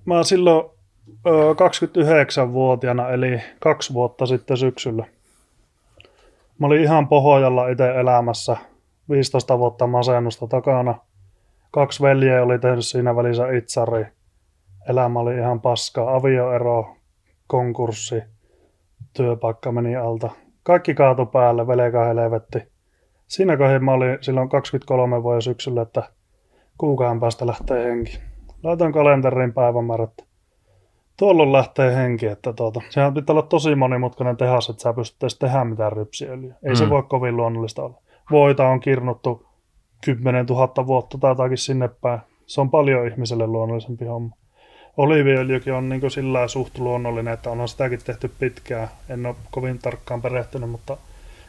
mä silloin 29-vuotiaana, eli 2 vuotta sitten syksyllä. Mä olin ihan pohjalla itse elämässä, 15 vuotta masennusta takana. 2 veljeä oli tehnyt siinä välissä itsari. Elämä oli ihan paskaa, avioero, konkurssi, työpaikka meni alta. Kaikki kaatui päälle, velka helvetti. Siinä kohdassa mä olin silloin 23 vuoden syksyllä, että kuukauden päästä lähtee henki. Laitoin kalenteriin päivämäärät. Tuolloin lähtee henki, että sehän pitää olla tosi monimutkainen tehas, että sä pystyt edes tehdä mitään rypsiöljyä. Ei se voi kovin luonnollista olla. Voita on kirnuttu 10 000 vuotta tai jotakin sinne päin. Se on paljon ihmiselle luonnollisempi homma. Oliiviöljykin on niin sillä suht luonnollinen, että onhan sitäkin tehty pitkään. En ole kovin tarkkaan perehtynyt, mutta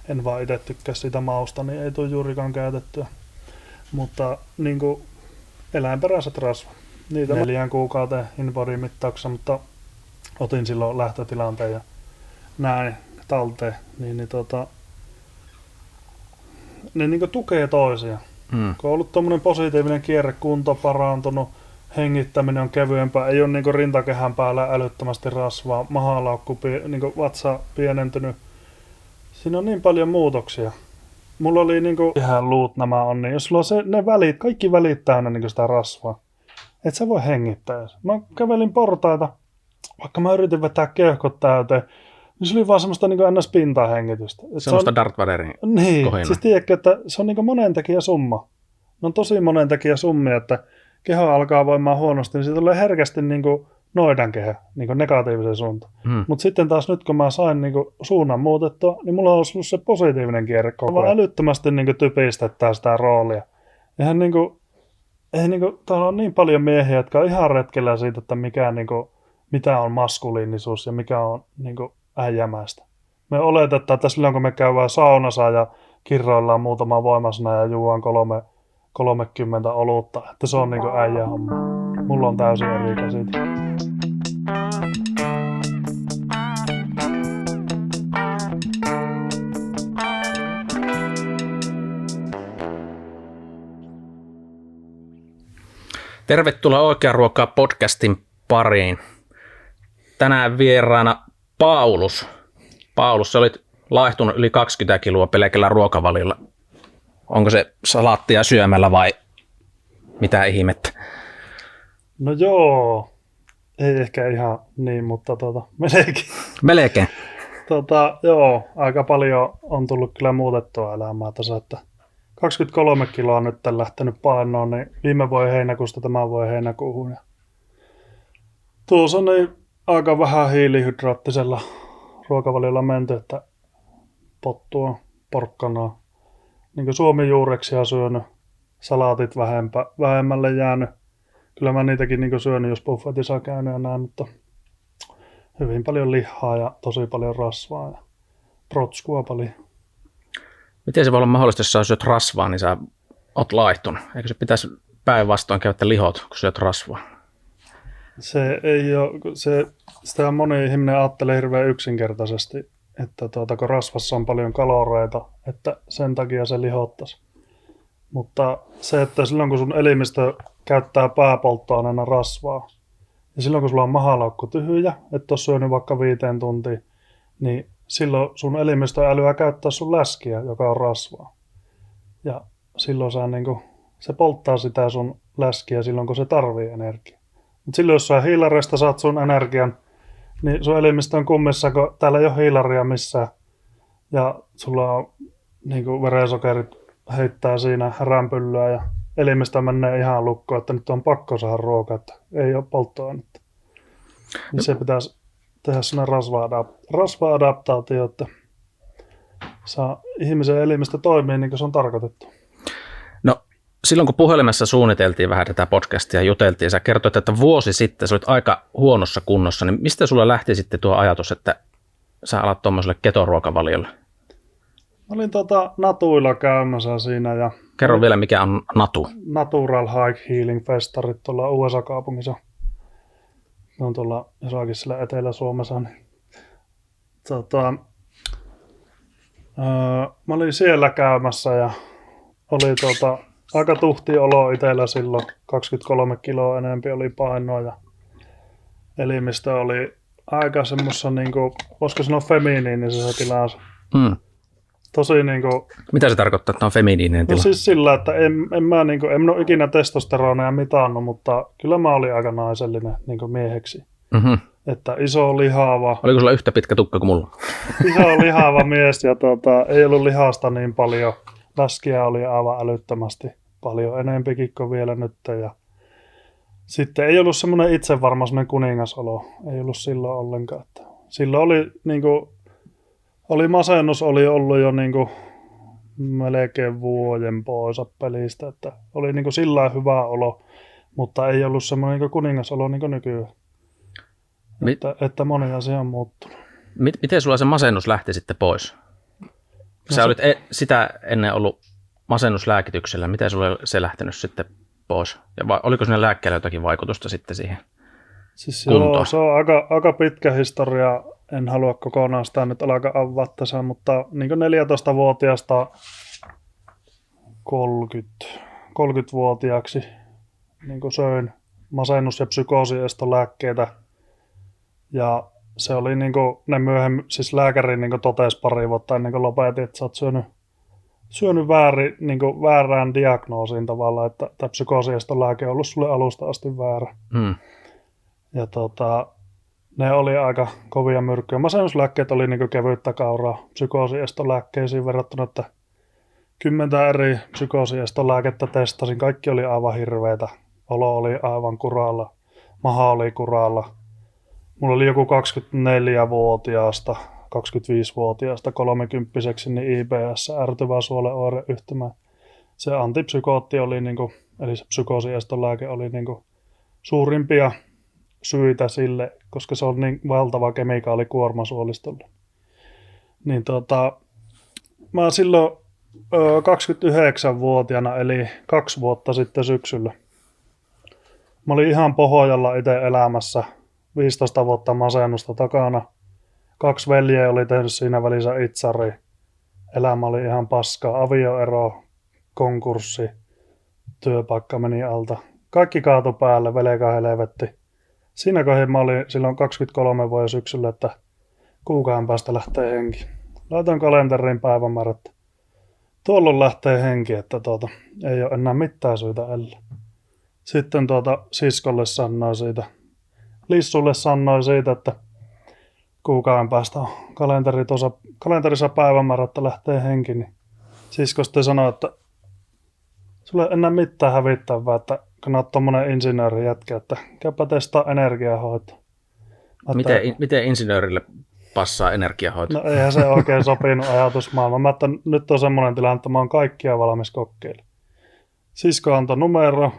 en vaan itse tykkää sitä mausta, niin ei tule juurikaan käytettyä. Mutta niin eläinperäiset rasvat. Niitä 4 kuukauteen in-body mittauksessa, mutta otin silloin lähtötilanteen ja näin talteen. Ne niin tukee toisia. Kun on ollut tuommoinen positiivinen kierre, kunto parantunut, hengittäminen on kevyempää, ei ole niin rintakehän päällä älyttömästi rasvaa, mahalaukku, niin vatsa pienentynyt. Siinä on niin paljon muutoksia. Mulla oli ihan luut nämä on, niin jos sulla on ne välit, kaikki välit täynnä sitä rasvaa, et sä voi hengittää. Mä kävelin portaita, vaikka mä yritin vetää keuhkot täyteen, niin se oli vaan semmoista ns-pintaa hengitystä. Semmoista Darth Vaderin niin, kohina. siis tiedätkö, että se on monen tekijä summa. Ne on tosi monen tekijä summia, että keho alkaa voimaan huonosti, niin siitä tulee herkästi noidankehä, negatiivisen suuntaan. Mutta sitten taas nyt, kun mä sain suunnan muutettua, niin mulla on ollut se positiivinen kierre koko ajan. Älyttömästi typistetään sitä roolia. Eihän täällä on niin paljon miehiä, jotka on ihan retkellä siitä, että mitä on maskuliinisuus ja mikä on äijämäistä. Me oletetaan, että silloin kun me käydään saunassa ja kirroillaan muutama voimasana ja juodaan 30 olutta, että se on äijä homma. Mulla on täysin eri käsite. Tervetuloa Oikea Ruokaa podcastin pariin. Tänään vieraana Paulus. Paulus, sä olit laihtunut yli 20 kiloa pelkällä ruokavaliolla. Onko se salaattia syömällä vai mitä ihmettä? No joo, ei ehkä ihan niin, mutta melkein. Melkein? Joo, aika paljon on tullut kyllä muutettua elämää tässä, että 23 kiloa nyt lähtenyt painoon, niin viime vuoden heinäkuusta tämän vuoden heinäkuuhun. Ja tuossa on niin aika vähän hiilihydraattisella ruokavaliolla menty, että pottua, porkkanaa, suomijuureksia syönyt, salaatit vähemmälle jäänyt. Kyllä mä niitäkin syönyt, jos buffetissa käynyt ja näin, mutta hyvin paljon lihaa ja tosi paljon rasvaa ja protskua paljon. Miten se voi olla mahdollista, jos sä syöt rasvaa, niin sä oot laihtunut? Eikö se pitäisi päinvastoin käyttää lihot, kun syöt rasvaa? Se ei ole, sitä moni ihminen ajattelee hirveän yksinkertaisesti, että kun rasvassa on paljon kaloreita, että sen takia se lihottaisi. Mutta se, että silloin kun sun elimistö käyttää pääpolttoaineena rasvaa, ja silloin kun sulla on mahalaukku tyhjä, et ole syönyt vaikka 5 tuntia, niin silloin sun elimistö älyää käyttää sun läskiä, joka on rasvaa. Ja silloin se polttaa sitä sun läskiä silloin, kun se tarvii energiaa. Mutta silloin, jos sä hiilareista saat sun energian, niin sun elimistö on kummissa, kun täällä ei ole hiilaria missään. Ja sulla on verensokerit heittää siinä rämpyllyä ja elimistö menee ihan lukkoon, että nyt on pakko saada ruokaa, että ei ole polttoainetta. Niin se pitäisi tehdä sellainen rasva-adaptaatio, että saa ihmisen elimistö toimii niin kuin se on tarkoitettu. No silloin kun puhelimessa suunniteltiin vähän tätä podcastia ja juteltiin, sä kertoit, että vuosi sitten sä olit aika huonossa kunnossa, niin mistä sulla lähti sitten tuo ajatus, että sä alat tuommoiselle ketoruokavaliolle? Mä olin Natuilla käymässä siinä. Ja kerro vielä, mikä on Natu. Natural High Healing Festarit tuolla USA-kaupungissa. Ne on tuolla jossakin siellä Etelä-Suomessa. Niin, mä olin siellä käymässä ja oli aika tuhti olo itsellä silloin. 23 kiloa enempi oli painoa ja elimistö oli aika semmoisessa, niinku, voisiko sanoa feminiinisessä tilassa. Hmm. Tosi niinku, Mitä se tarkoittaa, että on feminiininen tila? no siis sillä, että en ole ikinä testosteroneja mitannut, mutta kyllä mä olin aika naisellinen niinku mieheksi. Mm-hmm. Että iso lihava, Oliko sulla yhtä pitkä tukka kuin mulla? iso lihava mies ja ei ollut lihasta niin paljon. Läskiä oli aivan älyttömästi paljon enempikin kuin vielä nyt. Ja sitten ei ollut semmoinen itsevarma semmoinen kuningasolo. Ei ollut silloin ollenkaan. Että silloin oli, oli masennus oli ollut jo melkein vuoden pois pelistä. Että oli sillä lailla hyvä olo, mutta ei ollut semmoinen kuningasolo niin kuin nykyään. Että moni asia on muuttunut. Miten sulla se masennus lähti sitten pois? Sä olit sitä ennen ollut masennuslääkityksellä. Miten sulla se lähtenyt sitten pois? Ja oliko siinä lääkkeellä jotakin vaikutusta sitten siihen siis kuntoon? Joo, se on aika pitkä historia. En halua kokonaan sitä nyt alkaa avaa tässä, mutta 14-vuotiaasta 30-vuotiaaksi söin masennus- ja psykoosiestolääkkeitä. Ja se oli ne myöhemmin, siis lääkäri totesi pari vuotta ennen kuin lopetin, että sä oot syönyt väärään diagnoosiin tavallaan, että tämä psykoosiestolääke on ollut sulle alusta asti väärä. Hmm. Ja ne oli aika kovia myrkkyjä. Masennuslääkkeet oli kevyttä kauraa psykoosiestolääkkeisiin verrattuna, että 10 eri psykoosiestolääkettä testasin. Kaikki oli aivan hirveitä. Olo oli aivan kuralla. Maha oli kuralla. Mulla oli joku 24-vuotiaasta, 25-vuotiaasta 30-vuotiaaksi niin IBS, ärtyvä suolen oireyhtymä. Se antipsykootti oli, eli se psykoosiestolääke oli suurimpia syitä sille, koska se on niin valtava kemikaalikuorma suolistolle. Niin mä silloin 29-vuotiaana, eli 2 vuotta sitten syksyllä. Mä olin ihan pohjalla itse elämässä, 15 vuotta masennusta takana. 2 veljeä oli tehnyt siinä välissä itsari. Elämä oli ihan paskaa, avioero, konkurssi, työpaikka meni alta. Kaikki kaatui päälle, velka helvetti. Siinä kohdassa mä olin silloin 23 vuoden syksyllä, että kuukauden päästä lähtee henki. Laitoin kalenteriin päivämäärät. Tuolloin lähtee henki, että ei ole enää mitään syytä ellei. Sitten siskolle sanoi siitä, Lissulle sanoi siitä, että kuukauden päästä on kalenterissa päivämäärä, että lähtee henki. Niin sisko sitten sanoi, että sulla ei enää mitään hävittävää, että kun olet tommonen insinööri jätkä, että käypä testaa energiahoitoa. Miten insinöörille passaa energiahoito? No eihän se oikein sopinut ajatusmaailma. Mä että nyt on semmoinen tilanne, että mä oon kaikkia valmis kokeilemaan. Sisko antoi numero.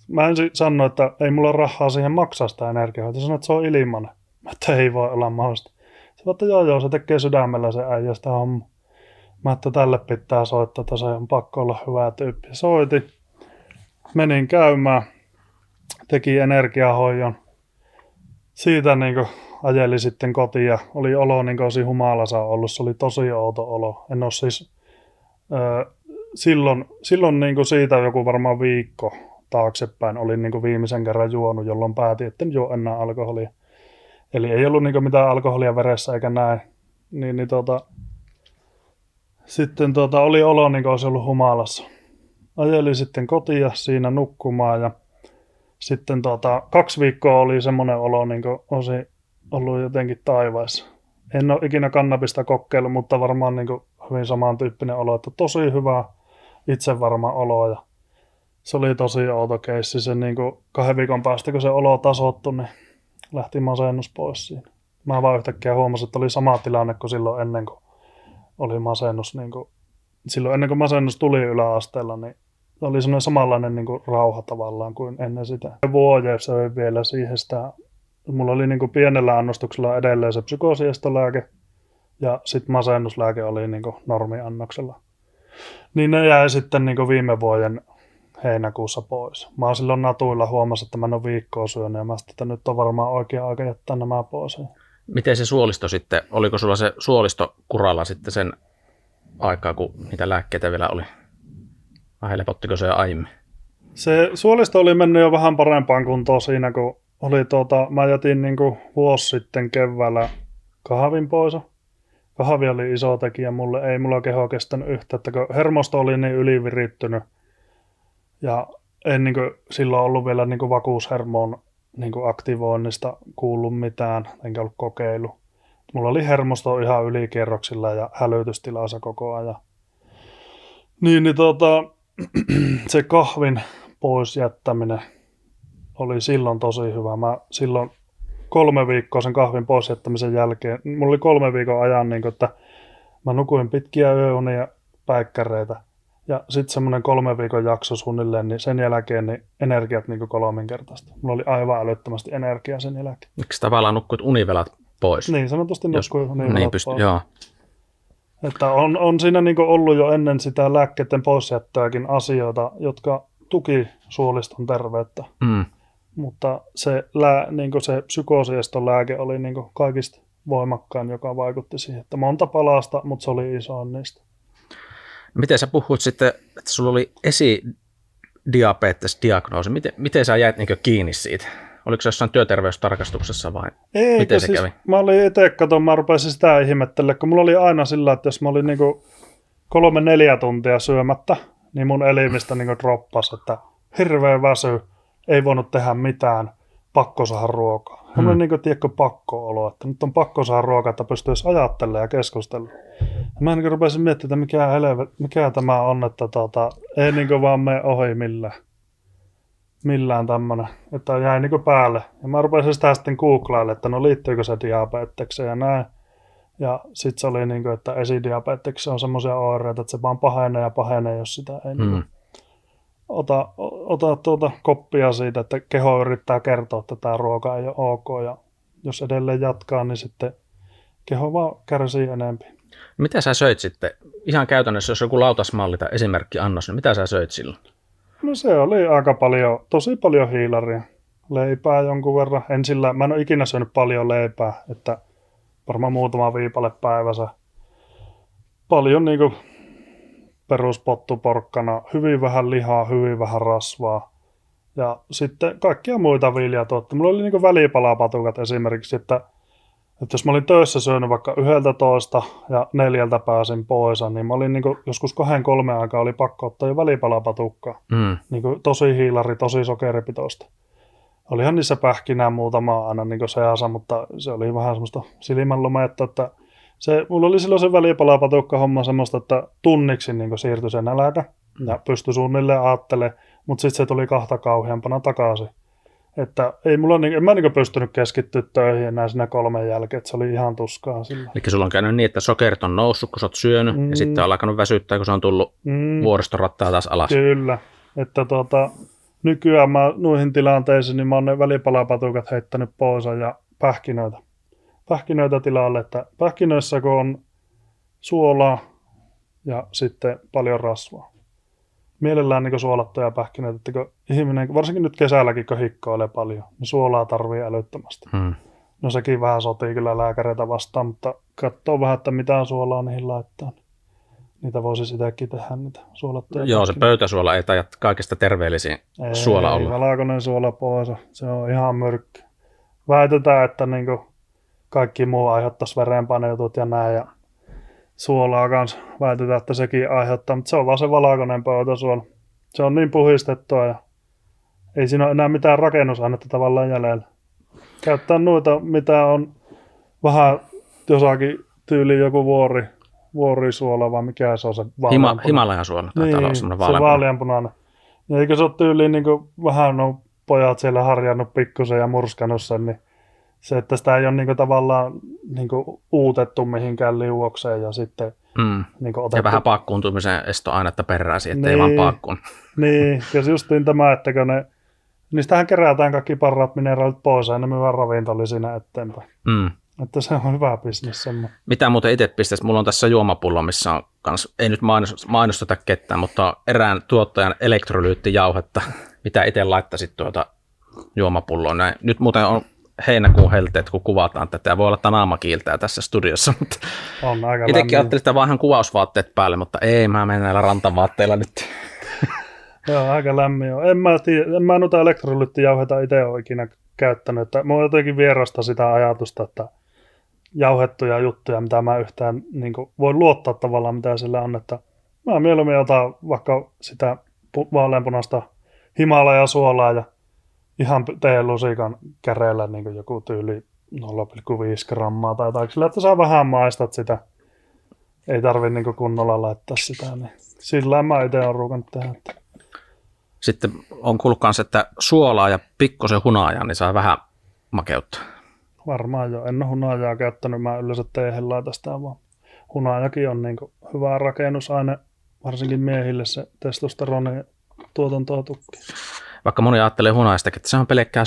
Mä ensin sanoin, että ei mulla rahaa siihen maksaa sitä energiahoitoa. Sanoin, että se on ilmanen. Mä että ei voi olla mahdollista. Se että joo, se tekee sydämellä se äijä sitä homma. Mä että tälle pitää soittaa, että se on pakko olla hyvä tyyppi. Soitin. Menin käymään. Teki energiahoidon. Siitä ajeli sitten kotiin ja oli olo osi humalassa ollut. Se oli tosi outo olo. En ole siis silloin siitä joku varmaan viikko taaksepäin olin viimeisen kerran juonut, jolloin päätin, että en juo enää alkoholia. Eli ei ollut mitään alkoholia veressä eikä näin. Sitten oli olo olisi ollut humalassa. Ajeli sitten kotiin siinä nukkumaan ja sitten 2 viikkoa oli semmoinen olo, olisi ollut jotenkin taivaissa. En ole ikinä kannabista kokeillut, mutta varmaan hyvin samantyyppinen olo, että tosi hyvä itsevarma olo. Ja se oli tosi outo keissi. Se 2 viikon päästä, kun se olo tasoittui, niin lähti masennus pois siinä. Mä vaan yhtäkkiä huomasin, että oli sama tilanne kuin silloin ennen kuin oli masennus. Silloin ennen kuin masennus tuli yläasteella, niin oli semmoinen samanlainen rauha tavallaan kuin ennen sitä. Vuoden söin vielä siihen sitä. Mulla oli pienellä annostuksella edelleen se psykoosiestolääke ja sitten masennuslääke oli normiannoksella. Niin ne jäi sitten viime vuoden heinäkuussa pois. Mä oon silloin natuilla huomasin, että mä en ole viikkoa syönyt ja mä sitten, että nyt on varmaan oikea aika jättää nämä pois. Miten se suolisto sitten, oliko sulla se suolisto kuralla sitten sen aikaa, kun niitä lääkkeitä vielä oli? Vai helpottiko se jo aiemmin? Se suolisto oli mennyt jo vähän parempaan kuntoon siinä, kun mä jätin niinku vuosi sitten keväällä kahvin pois. Kahvi oli iso tekijä mulle, ei mulla keho kestänyt yhtä, että kun hermosto oli niin ylivirittynyt ja en niinku silloin ollut vielä niinku vakuushermoon niinku aktivoinnista kuullut mitään, enkä ollut kokeillut. Mulla oli hermosto ihan ylikierroksilla ja hälytystilassa koko ajan. Se kahvin pois jättäminen oli silloin tosi hyvä. Mä silloin 3 viikkoa sen kahvin pois jättämisen jälkeen, mulla oli 3 viikon ajan, niin kuin, että mä nukuin pitkiä yöunia päikkäreitä. Ja sitten semmoinen 3 viikon jakso suunnilleen, niin sen jälkeen niin energiat niin kolminkertaista. Mulla oli aivan älyttömästi energiaa sen jälkeen. Miksi tavallaan nukkuit univelat pois? Niin, sanotusti nukkuin univelat niin pois. Joo. Että on siinä niin ollut jo ennen sitä lääkkeiden poisjättöäkin asioita, jotka tuki suoliston terveyttä. Mutta se psykoosieston lääke oli niin kaikista voimakkain, joka vaikutti siihen. Että monta palasta, mutta se oli isoin niistä. Miten sä puhuit sitten, että sulla oli esidiabetes-diagnoosi? Miten sä jäit niin kiinni siitä? Oliko se jossain työterveystarkastuksessa vai miten se kävi? Mä olin itse, mä rupesin sitä ihmettelemään, kun mulla oli aina sillä, että jos mä olin niin 3-4 tuntia syömättä, niin mun elimistä niin droppasi, että hirveä väsy, ei voinut tehdä mitään, pakko saada ruokaa. Ja mulla oli pakko-olo, että nyt on pakko saada ruokaa, että pystyisi ajattelemaan ja keskustella. Ja mä rupesin miettimään, että mikä tämä on, että ei vaan mene ohi millään tämmöinen, että jäi päälle. Ja mä rupesin sitä sitten googlailemaan, että no liittyykö se diabetekseen ja näin. Ja sitten se oli että esidiabeteksessä on semmoisia oireita, että se vaan pahenee, jos sitä ei ota koppia siitä, että keho yrittää kertoa, että tämä ruoka ei ole ok. Ja jos edelleen jatkaa, niin sitten keho vaan kärsii enemmän. Mitä sä söit sitten? Ihan käytännössä, jos joku lautasmalli tai esimerkki annos, niin mitä sä söit silloin? No se oli aika paljon, tosi paljon hiilaria. Leipää jonkun verran. Mä en ole ikinä syönyt paljon leipää, että varmaan muutama viipale päivässä. Paljon peruspottuporkkana, hyvin vähän lihaa, hyvin vähän rasvaa. Ja sitten kaikkia muita viljatuotteita. Mulla oli välipalapatukat esimerkiksi, että jos mä olin töissä syönyt vaikka 11 ja 4 pääsin pois, niin mä olin joskus 2-3 aikaa oli pakko ottaa jo välipalapatukkaa. Tosi hiilari, tosi sokeripitoista. Olihan niissä pähkinää muutama aina seassa, mutta se oli vähän semmoista silmänlumetta, että mulla oli silloin se välipalapatukka homma semmoista, että tunniksi siirtyi se nälkä ja pystyi suunnilleen ajattelemaan, mutta sitten se tuli 2 kauheampana takaisin. Että en mä pystynyt keskittyä töihin enää siinä 3 jälkeen, että se oli ihan tuskaa sillä. Eli sulla on käynyt niin, että sokerit on noussut, kun sä oot syönyt, ja sitten on alkanut väsyttää, kun se on tullut vuoristorattaa taas alas. Kyllä, että nykyään mä noihin tilanteisiin, niin mä oon ne välipalapatukat heittänyt pois ja pähkinöitä tilalle, että pähkinöissä kun on suolaa ja sitten paljon rasvaa. Mielellään suolattuja pähkinöitä, että kun ihminen, varsinkin nyt kesälläkin, kun hikkoilee paljon, niin suolaa tarvii älyttömästi. No sekin vähän sotii kyllä lääkäreitä vastaan, mutta katsoo vähän, että mitä suolaa niihin laittaa. Niitä voisi itsekin tehdä, niitä suolattuja Joo, se pöytäsuola ei taida kaikista terveellisin suola olla. Ei, valkoinen suola pois, se on ihan myrkky. Väitetään, että kaikki muu aiheuttaisi verenpainejutut ja näin, ja suolaa kanssa väitetään, että sekin aiheuttaa, mutta se on vaan se valkoinen pöytäsuola. Se on niin puhistettua ja ei siinä ole enää mitään rakennusainetta tavallaan jäljellä. Käyttää noita, mitä on vähän jossakin tyyliin joku vuorisuola, vai mikä se on se vaaleanpunainen. Himalajan suola. Niin, se vaaleanpunainen. Ja eikö se ole tyyliin vähän pojat siellä harjannut pikkusen ja murskannut sen, niin se, että sitä ei ole tavallaan uutettu mihinkään liuokseen ja sitten otettu. Ja vähän pakkuuntumisen estoainetta peräsi, ettei vaan pakkuun. Niin, ja justiin tämä, että niistähän kerätään kaikki parhaat mineraalit pois ja ne myydään ravintoli siinä eteenpäin. Että se on hyvä bisnes semmoinen. Mitä muuten itse pistäisi? Mulla on tässä juomapullo, missä on kans, ei nyt mainosteta ketään, mutta erään tuottajan elektrolyyttijauhetta, mitä itse laittaisit juomapulloon. Näin. Nyt muuten on heinäkuun helteet, kun kuvataan tätä, ja voi olla, että naama kiiltää tässä studiossa, mutta on aika itsekin ajattelin, että vaan kuvausvaatteet päälle, mutta ei, mä menen näillä rantavaatteilla nyt. Joo, aika lämmin on. En mä noita elektrolyyttijauheita itse ole ikinä käyttänyt. Että mä oon jotenkin vierasta sitä ajatusta, että jauhettuja juttuja, mitä mä yhtään niin kuin, voin luottaa tavallaan, mitä sillä on. Että mä mieluummin otan vaikka sitä vaaleanpunaista Himalaya-suolaa ja ihan teelusikan käreellä niin kuin joku tyyli 0,5 grammaa tai jotain, sillä että sä vähän maistat sitä. Ei tarvi niin kuin kunnolla laittaa sitä. Niin sillä mä itse olen ruukannut tehdä. Sitten on kuullut kanssa, että suolaa ja pikkusen hunajaa, niin saa vähän makeutta. Varmaan jo. En ole hunajaa käyttänyt. Mä yleensä teehen laita sitä vaan. Hunajakin on niin kuin hyvä rakennusaine, varsinkin miehille se testosteronin tuotantoa tukkii. Vaikka moni ajattelee hunajastakin, että se on pelkkää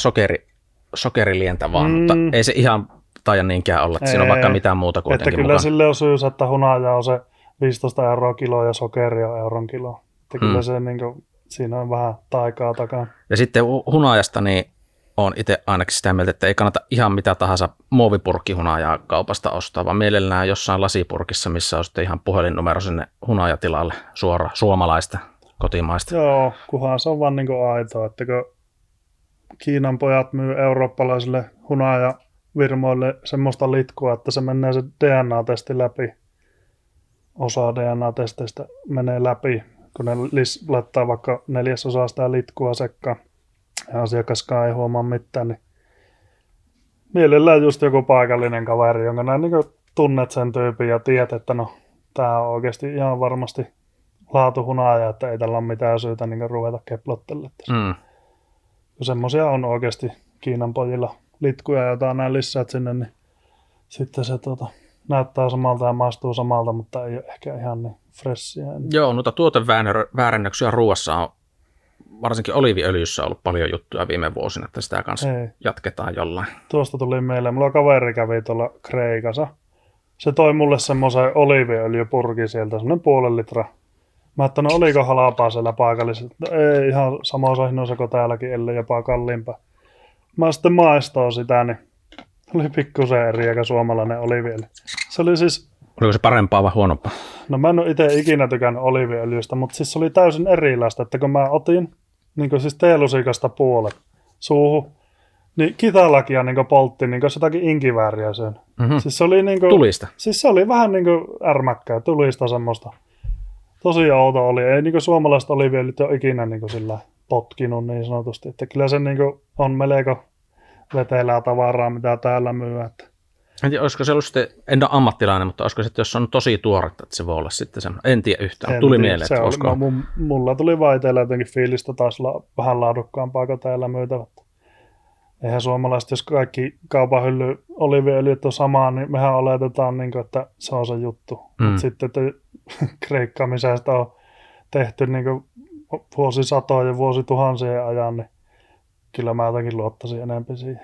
sokerilientä vaan, mutta ei se ihan taida niinkään olla, että siinä on vaikka mitään muuta kuitenkin että kyllä mukaan. sille on syys, että hunaja on se 15 euroa kilo ja sokeri on euron kilo. Että kyllä se niin kuin, siinä on vähän taikaa takana. Ja sitten hunajasta niin olen itse ainakin sitä mieltä, että ei kannata ihan mitä tahansa muovipurkkihunajaa kaupasta ostaa, vaan mielellään jossain lasipurkissa, missä on sitten ihan puhelinnumero sinne hunajatilalle suora suomalaista, kotimaista. Joo, kunhan se on vaan niin kuin aitoa, että kun Kiinan pojat myy eurooppalaisille hunajavirmoille semmoista litkua, että se menee se DNA-testi läpi. Osa DNA-testeistä menee läpi, kun ne laittaa vaikka 4/4 sitä litkua sekkaan. Ja asiakaskaan ei huomaa mitään, niin mielellään just joku paikallinen kaveri, jonka näin niin tunnet sen tyypin ja tiedät, että no, tää on oikeasti ihan varmasti laatuhunaja, että ei tällä ole mitään syytä niin ruveta keplottelemaan. Kun semmoisia on oikeasti Kiinan pojilla litkuja, joita näin lisäät sinne, niin sitten se näyttää samalta ja maistuu samalta, mutta ei ole ehkä ihan niin freshia. Joo, noita tuoteväärennöksiä ruuassa on varsinkin oliiviöljyssä on ollut paljon juttuja viime vuosina, että sitä kanssa jatketaan jollain. Tuosta tuli mieleen. Mulla kaveri kävi tuolla Kreikassa. Se toi mulle semmoisen oliiviöljypurkin sieltä, semmoinen 0,5 litraa. Mä ajattelin, no oliko halpaa siellä paikallisella. Ei ihan samoissa hinnoissa kuin täälläkin, ellei jopa kalliimpaa. Mä sitten maistoin sitä, niin oli pikkusen eri eikä suomalainen oliiviöljy. Se oli siis... Oliko se parempaa vai huonompaa? No mä en ole itse ikinä tykännyt oliiviöljystä, mutta siis se oli täysin erilaista, että kun mä otin niin kuin siis teelusikasta puolet suuhun, niin kitalakia niin kuin poltti niin kuin jotakin inkivääriä sen. Siis se oli niin kuin, tulista? Siis se oli vähän niin kuin ärmäkkää, tulista semmoista. Tosi outo oli. Ei niin kuin suomalaiset oliiviöljyt ole ikinä niin kuin sillä potkinut niin sanotusti. Että kyllä se niin kuin on melko vetelää tavaraa, mitä täällä myy. En tiedä, olisiko se ollut sitten, en ole ammattilainen, mutta olisiko se, jos on tosi tuoretta, että se voi olla sitten semmoinen. En tiedä yhtään. Tuli mieleen, että olisiko. Mulla tuli vaan itsellä jotenkin fiilistä taas vähän laadukkaampaa kuin täällä myytävät. Eihän suomalaiset, jos kaikki kaupan hylly oliiviöljyt on samaa, niin mehän oletetaan, niin kuin, että se on se juttu. Mutta sitten, että kreikkaamisesta on tehty niin kuin vuosisatoja ja vuosituhansien ajan, niin kyllä mä jotenkin luottaisin enemmän siihen.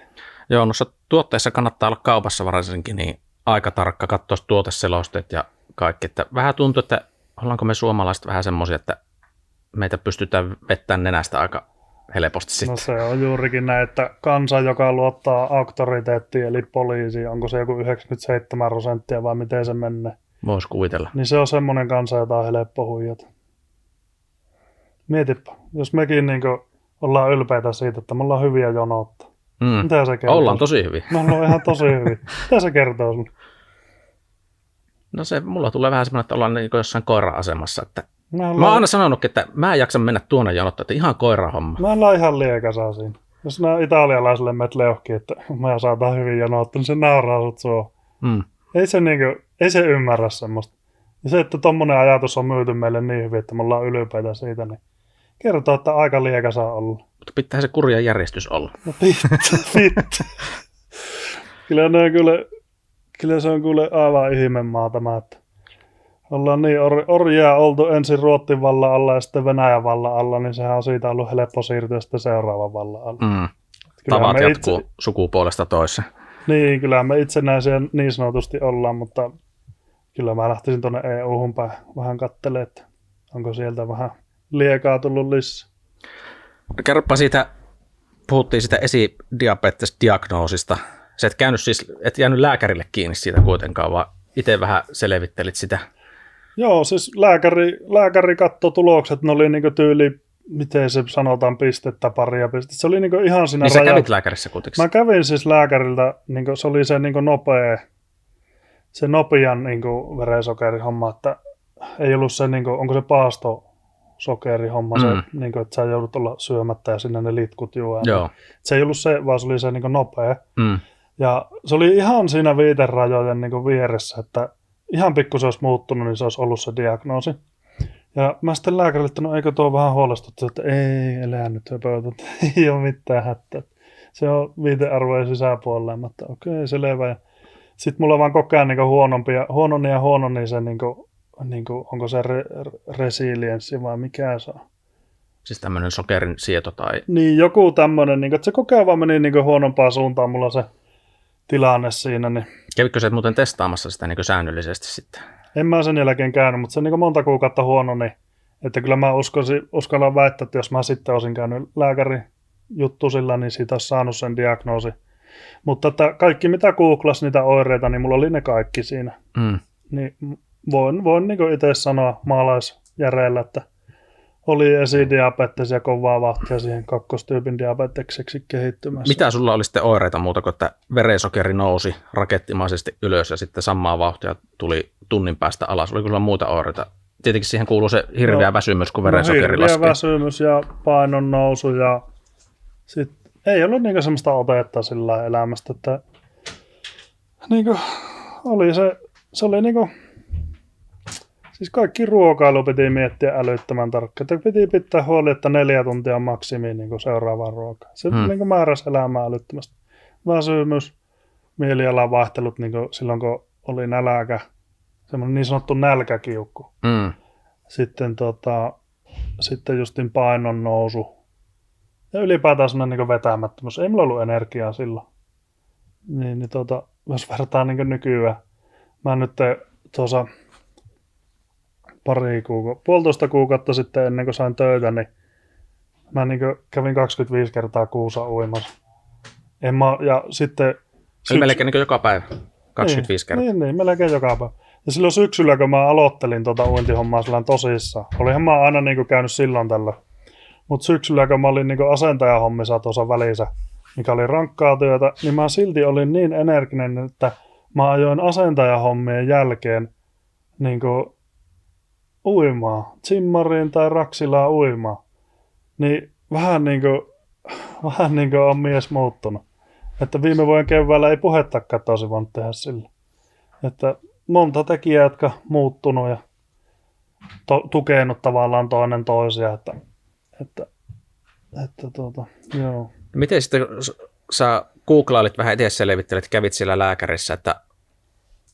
Joo, noissa tuotteissa kannattaa olla kaupassa varsinkin niin aika tarkka, katsoa tuoteselosteet ja kaikki. Että vähän tuntuu, että ollaanko me suomalaiset vähän semmoisia, että meitä pystytään vettämään nenästä aika helposti sitten. No se on juurikin näin, että kansa, joka luottaa auktoriteettiin, eli poliisiin, onko se joku 97% vai miten se menee? Voisi kuvitella. Niin se on semmoinen kansa, jota on helppo huijata. Mietipä, jos mekin niin ollaan ylpeitä siitä, että me ollaan hyviä jonottaa. Mitä se kertoo? Ollaan tosi hyvin. Me ollaan ihan tosi hyvin. Mitä se kertoo sinulle? No se, mulla tulee vähän semmoinen, että ollaan niin jossain koira-asemassa. Että mä oon aina sanonutkin, että mä en jaksa mennä tuonne jonottaa, että ihan koirahomma. Mä ollaan ihan liekasaa siinä. Jos nämä italialaisille menet leuhkiin, että mä saatan hyvin jonottaa, niin se nauraa sut sua. Ei se ymmärrä semmoista. Ja se, että tommonen ajatus on myyty meille niin hyvin, että me ollaan ylpeitä siitä, niin kertoo, että aika liekasaa olla. Mutta pitää se kurja järjestys olla. No pitää. Kyllä se on kuule aivan ihmemaa tämä, että ollaan niin orjia oltu ensin Ruotsin vallan alla ja sitten Venäjän vallan alla, niin sehän on siitä ollut helppo siirtyä sitten seuraavan vallan alla. Tavat jatkuu sukupuolesta toiseen. Niin, kyllä me itsenäisiä niin sanotusti ollaan, mutta kyllä mä lähtisin tuonne EU-hun päin vähän katselemaan, että onko sieltä vähän liekaa tullut lisää. Kerropa siitä, puhuttiin siitä esidiabetesdiagnoosista. Sä et jäänyt lääkärille kiinni siitä kuitenkaan, vaan itse vähän selvittelit sitä. Joo, siis lääkäri katsoi tulokset, ne oli niinku tyyli miten se sanotaan, pistettä, paria pistettä. Se oli niinku ihan siinä Niin sä kävit lääkärissä kuitenkin. Mä kävin siis lääkäriltä, niinku, se oli se niinku nopean niinku verensokerihomma, että ei ollut se, niinku, onko se paastosokerihomma, se, niinku, että sä joudut olla syömättä ja sinne ne litkut juo. Joo. Se ei ollut se, vaan se oli se niinku nopea. Ja se oli ihan siinä viiterajojen niinku vieressä, että ihan pikku se olisi muuttunut, niin se olisi ollut se diagnoosi. Ja mä sitten lääkärille, että no eikö tuo vähän huolestuttu, että ei, elää nyt höpötä, että ei ole mitään hätää. Se on viitearvojen sisäpuolella, mutta okei, selvä. Ja sitten mulla vaan koko ajan niin huonon, niin se onko se resilienssi vai mikä se on. Siis tämmöinen sokerin sieto tai... Niin, joku tämmöinen, niin että se koko ajan vaan meni niin huonompaan suuntaan mulla se tilanne siinä. Niin. Kävitkö sä muuten testaamassa sitä niin säännöllisesti sitten? En mä sen jälkeen käynyt, mutta se niin monta kuukautta huono, niin että kyllä mä uskallan väittää, että jos mä sitten olisin käynyt lääkärin juttu sillä, niin siitä olisi saanut sen diagnoosi. Mutta että kaikki mitä googlasi niitä oireita, niin mulla oli ne kaikki siinä. Niin voin niin itse sanoa maalaisjärjellä, että oli esidiabetes ja kovaa vahtia siihen kakkostyypin diabetekseksi kehittymässä. Mitä sulla oli sitten oireita muuta kuin, että verensokeri nousi rakettimaisesti ylös ja sitten samaa vauhtia tuli tunnin päästä alas? Oliko sulla muuta oireita? Tietenkin siihen kuuluu se hirveä väsymys, kun verensokeri laskee. Hirveä väsymys ja painon nousu ja sitten ei ollut niinku semmoista otetta sillä elämästä, että niinku oli se oli niinku siis kaikki ruokailu piti miettiä älyttömän tarkkaan. Että piti pitää huoli, että 4 tuntia maksimi niin seuraavaan ruokaan. Se niin määräsi elämää älyttömästi. Väsymys, mielialan vaihtelut niin silloin, kun oli nälkä. Semmoinen niin sanottu nälkäkiukku. Sitten justin painon nousu. Ja ylipäätään semmoinen niin vetämättömyys. Ei mulla ollut energiaa silloin. Jos vertaa niin nykyään. Mä nyt tuossa puolitoista kuukautta sitten ennen kuin sain töitä, niin mä niin kävin 25 kertaa kuussa uimassa. Ja sitten... Eli melkein niin joka päivä, 25 kertaa. Niin, melkein joka päivä. Ja silloin syksyllä, kun mä aloittelin uintihommaa silloin tosissaan, olihan mä aina niin käynyt silloin tällä. Mutta syksyllä, kun mä olin niin asentajahommissa tuossa välissä, mikä oli rankkaa työtä, niin mä silti olin niin energinen, että mä ajoin asentajahommien jälkeen niin uimaa, Zimmariin tai Raksilaan uimaa, niin vähän niin kuin on mies muuttunut. Että viime vuoden keväällä ei puhettakaan tosi voinut tehdä sillä. Että monta tekijää, jotka muuttunut ja tukenut tavallaan toinen toisia. Joo. Miten sitten sä googlailit vähän itse selvittelit, kävit siellä lääkärissä, että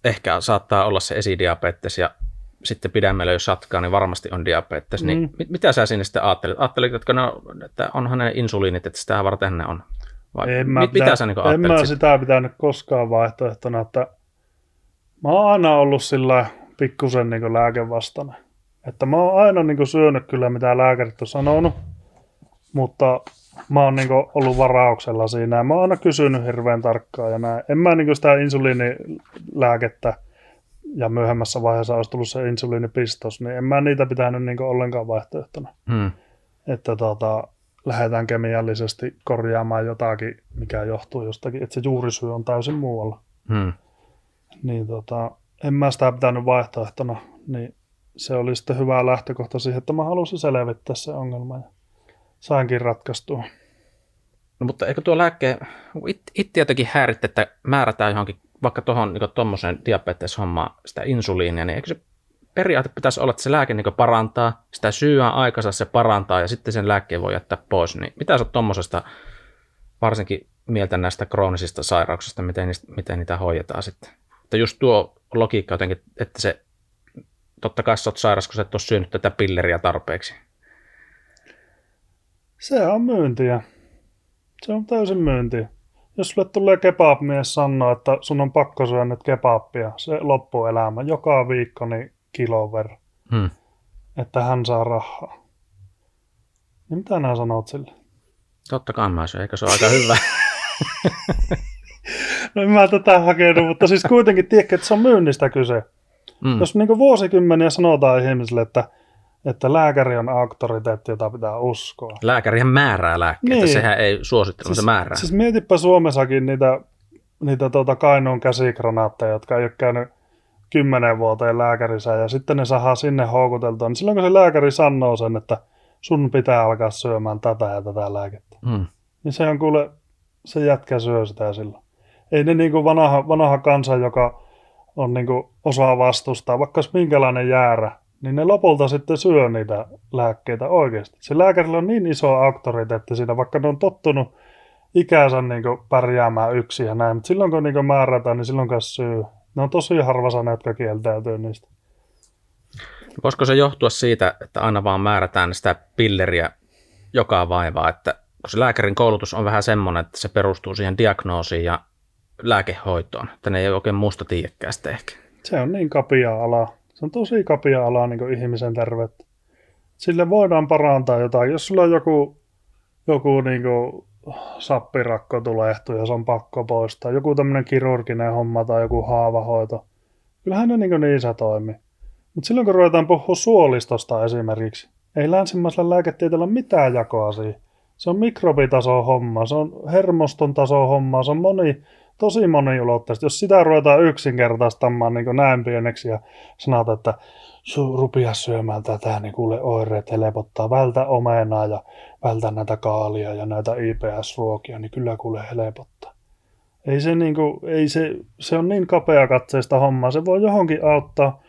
ehkä saattaa olla se esidiabetes ja sitten pidemmälle, jos jatkaa, niin varmasti on diabetes. Niin mitä sä sinne sitten ajattelit? Ajattelitko, että onhan ne insuliinit, että sitä varten ne on? Vai mitä sä niin ajattelit? En mä sitä pitänyt koskaan vaihtoehtona, että mä oon aina ollut sillä pikkusen niin lääkevastainen. Että mä oon aina niin syönyt kyllä, mitä lääkärit on sanonut, mutta mä oon niin ollut varauksella siinä. Ja mä oon aina kysynyt hirveän tarkkaan ja näin. En mä niin sitä insuliinilääkettä ja myöhemmässä vaiheessa olisi tullut se insuliinipistos, niin en mä niitä pitänyt niin ollenkaan vaihtoehtona. Että lähdetään kemiallisesti korjaamaan jotakin, mikä johtuu jostakin, että se juurisyy on täysin muualla. Niin en mä sitä pitänyt vaihtoehtona, niin se oli sitten hyvä lähtökohta siihen, että mä halusin selvittää se ongelma ja sainkin ratkaistua. No mutta eikö tuo lääkkeen, itse jotenkin häiritte, että määrätään johonkin vaikka tuohon niin tuommoiseen diabeteshommaan sitä insuliinia, niin eikö se periaate pitäisi olla, että se lääke niin parantaa, sitä syyä aikansa se parantaa ja sitten sen lääkkeen voi jättää pois. Niin mitä sä oot tuommoisesta, varsinkin mieltä näistä kroonisista sairauksista, miten niitä hoidetaan sitten? Että just tuo logiikka jotenkin, että se, totta kai sä oot sairas, kun sä et ole syönyt tätä pilleriä tarpeeksi. Se on myyntiä. Se on täysin myyntiä. Jos sulle tulee kebab-mies sanoa, että sun on pakko syödä nyt kebabia, se loppuelämä, joka viikko niin kilon verran, että hän saa rahaa. Niin mitä nää sanot sille? Totta kai mä syön, eikö se ole aika hyvä? No en mä tätä hakenut, mutta siis kuitenkin tiedätkö, että se on myynnistä kyse. Jos niin vuosikymmeniä sanotaan ihmisille, että että lääkäri on auktoriteetti, jota pitää uskoa. Lääkärihän määrää lääkkeitä, Niin. sehän ei suosittele, se määrää. Siis mietipä Suomessakin niitä Kainuun käsikranaatteja, jotka ei ole käynyt 10 vuoteen lääkärissä, ja sitten ne saadaan sinne houkuteltua. Niin silloin kun se lääkäri sanoo sen, että sun pitää alkaa syömään tätä ja tätä lääkettä, niin se on kuule, se jätkä syö sitä silloin. Ei ne niin kuin vanha kansa, joka on niin kuin osaa vastustaa, vaikka olisi minkälainen jäärä, niin ne lopulta sitten syö niitä lääkkeitä oikeasti. Se lääkärillä on niin iso auktoriteetti siinä, vaikka ne on tottunut ikänsä niin kuin pärjäämään yksin ja näin, mutta silloin kun niin määrätään, niin silloin kanssa syy. Ne on tosi harva ne, jotka kieltäytyy niistä. Voisiko se johtua siitä, että aina vaan määrätään sitä pilleriä joka vaivaa, että kun se lääkärin koulutus on vähän semmoinen, että se perustuu siihen diagnoosiin ja lääkehoitoon, että ne ei oikein muusta tiedäkään sitä ehkä. Se on niin kapea ala. Se on tosi kapea ala niin kuin ihmisen terveyttä. Sille voidaan parantaa jotain. Jos sulla on joku niin kuin sappirakko tulehtuu ja se on pakko poistaa, joku tämmöinen kirurginen homma tai joku haavahoito, kyllähän ne niin saa toimii. Mutta silloin kun ruvetaan puhua suolistosta esimerkiksi, ei länsimaisella lääketieteellä ole mitään jakoa siihen. Se on mikrobitason homma, se on hermoston tason homma, se on tosi moniulotteista. Jos sitä ruvetaan yksinkertaistamaan niin näin pieneksi ja sanotaan, että rupia syömään tätä, niin kuule oireet helpottaa, vältä omenaa ja vältä näitä kaalia ja näitä IPS-ruokia, niin kyllä kuule helpottaa. Se on niin kapeakatseista hommaa, se voi johonkin auttaa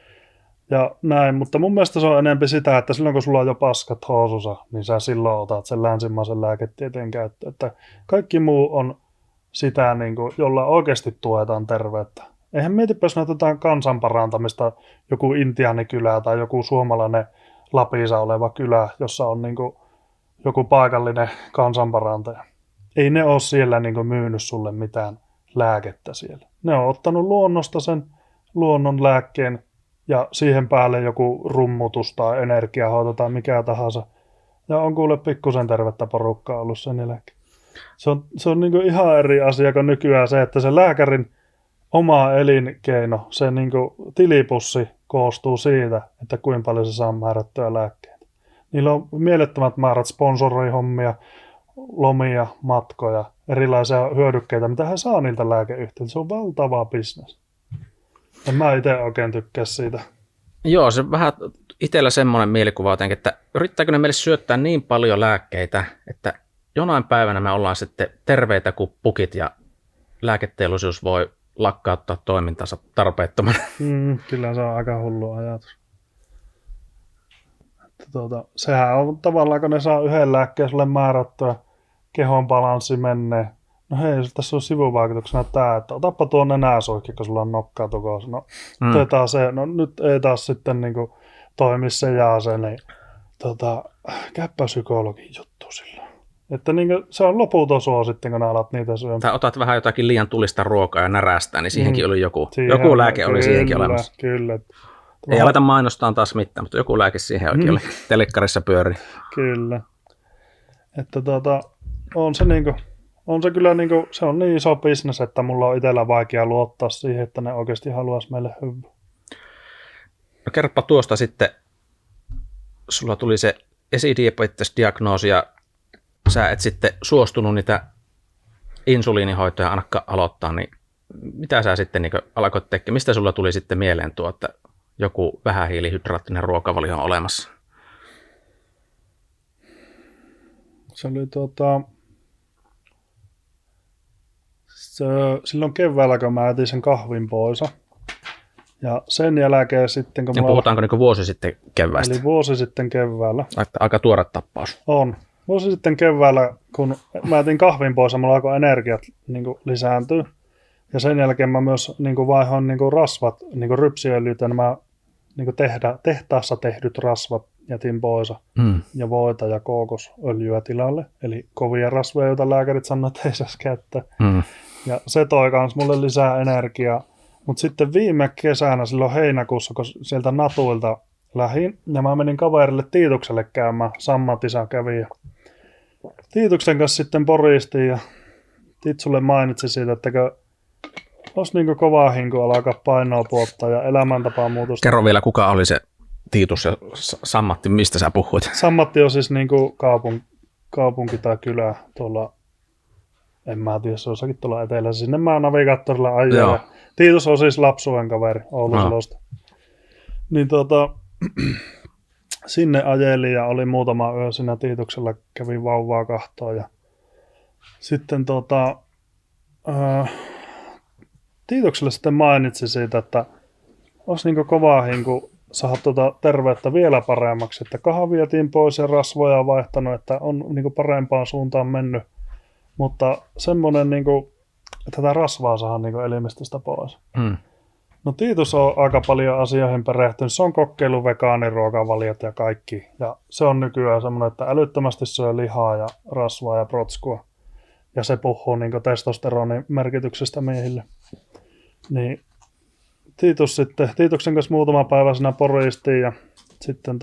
ja näin, mutta mun mielestä se on enemmän sitä, että silloin kun sulla on jo paskat housussa, niin sä silloin otat sen länsimaisen lääketieteen käyttöön, että kaikki muu on sitä, niin kuin, jolla oikeasti tuetaan terveyttä. Eihän mietipä, jos näytetään kansanparantamista, joku intiaanikylä tai joku suomalainen Lapissa oleva kylä, jossa on niin kuin, joku paikallinen kansanparantaja. Ei ne ole siellä niin kuin, myynyt sulle mitään lääkettä siellä. Ne on ottanut luonnosta sen luonnon lääkkeen ja siihen päälle joku rummutus tai energiahoito tai mikä tahansa. Ja on kuule pikkusen tervettä porukkaa ollut sen jälkeen. Se on niin kuin ihan eri asia kuin nykyään se, että se lääkärin oma elinkeino, se niin kuin tilipussi koostuu siitä, että kuinka paljon se saa määrättyä lääkkeitä. Niillä on mielettömät määrät sponsorihommia, lomia, matkoja, erilaisia hyödykkeitä, mitä he saa niiltä lääkeyhtiöiltä. Se on valtava bisnes. En mä itse oikein tykkää siitä. Joo, se vähän itsellä semmoinen mielikuva jotenkin, että yrittääkö ne meille syöttää niin paljon lääkkeitä, että jonain päivänä me ollaan sitten terveitä kuin pukit ja lääketeollisuus voi lakkauttaa toimintansa tarpeettomana. Kyllä se on aika hullu ajatus. Sehän on tavallaan, kun ne saa yhden lääkkeen sulle määrättyä, kehon balanssi menee. No hei, tässä on sivuvaikutuksena tämä, että otappa tuon nenäsuihki, kun sulla on nokkaa tukossa. No, nyt ei taas sitten niin kuin toimi se ja se, niin käyppä psykologin juttu silloin. Että niin kuin, se on loputon suo sitten, kun alat niitä syömään. Tai otat vähän jotakin liian tulista ruokaa ja närästää, niin siihenkin oli joku lääke oli siihenkin olemassa. Kyllä. Ei aleta mainostaa taas mitään, mutta joku lääke siihen oikein oli. Telekkarissa pyöri. Kyllä. Että on se kyllä niinku, se on niin iso bisnes, että mulla on itsellä vaikea luottaa siihen, että ne oikeasti haluaisi meille hyvää. No kerropa tuosta sitten, sulla tuli se esidiabetes-diagnoosi ja sä et sitten suostunut niitä insuliinihoitoja ainakaan aloittaa, niin mitä sä sitten niin alkoit tekemään? Mistä sulla tuli sitten mieleen tuo, että joku vähähiilihydraattinen ruokavalio on olemassa? Se oli silloin keväällä, kun mä jätin sen kahvin pois. Ja sen jälkeen sitten, kun puhutaanko niin vuosi sitten keväästä? Eli vuosi sitten keväällä. Aika tuore tappaus. On. Vuosi sitten keväällä, kun mä jätin kahvin pois ja mulla alkoi energiat niin kuin lisääntyä. Ja sen jälkeen mä myös niin kuin vaihoin niin kuin rasvat, niin kuin rypsiöljyt, ja nämä niin kuin tehtaassa tehdyt rasvat jätin pois. Ja voita ja kookosöljyä tilalle. Eli kovia rasvoja, joita lääkärit sanoo, että ei saisi käyttää. Ja se toi kans mulle lisää energiaa. Mutta sitten viime kesänä, silloin heinäkuussa, kun sieltä Natuilta lähin, ja mä menin kaverille Tiitukselle käymään, Sammatisa kävi. Ja Tiituksen kanssa sitten poristiin, ja Titsulle mainitsi siitä, että olisi niin kovaa hinku alkaa painoa puottaa ja elämäntapaa muutosta. Kerro vielä, kuka oli se Tiitus ja Sammatti, mistä sä puhuit? Sammatti on siis niinku kaupunki tai kylä tuolla, en mä tiedä, se on jossakin tuolla etelässä. Sinne mä navigaattorilla ajan. Ja Tiitus on siis lapsuuden kaveri Oulusta. Niin sinne ajeli ja oli muutama yö siinä Tiituksella, kävin vauvaa kahtoon ja sitten Tiitukselle sitten mainitsi siitä, että olisi niin kovaa hinku saada terveyttä vielä paremmaksi, että kaha vietiin pois ja rasvoja on vaihtanut, että on niin parempaan suuntaan mennyt, mutta semmoinen, niin kuin, että tätä rasvaa saadaan niin elimistöstä pois. No Tiitus on aika paljon asioihin perehtynyt. Se on kokeillut vegaaniruokavaliot ja kaikki. Ja se on nykyään semmoinen, että älyttömästi syö lihaa ja rasvaa ja protskua. Ja se puhuu niin testosteronin merkityksestä miehille. Niin Tiituksen kanssa muutama päivä siinä poristiin ja sitten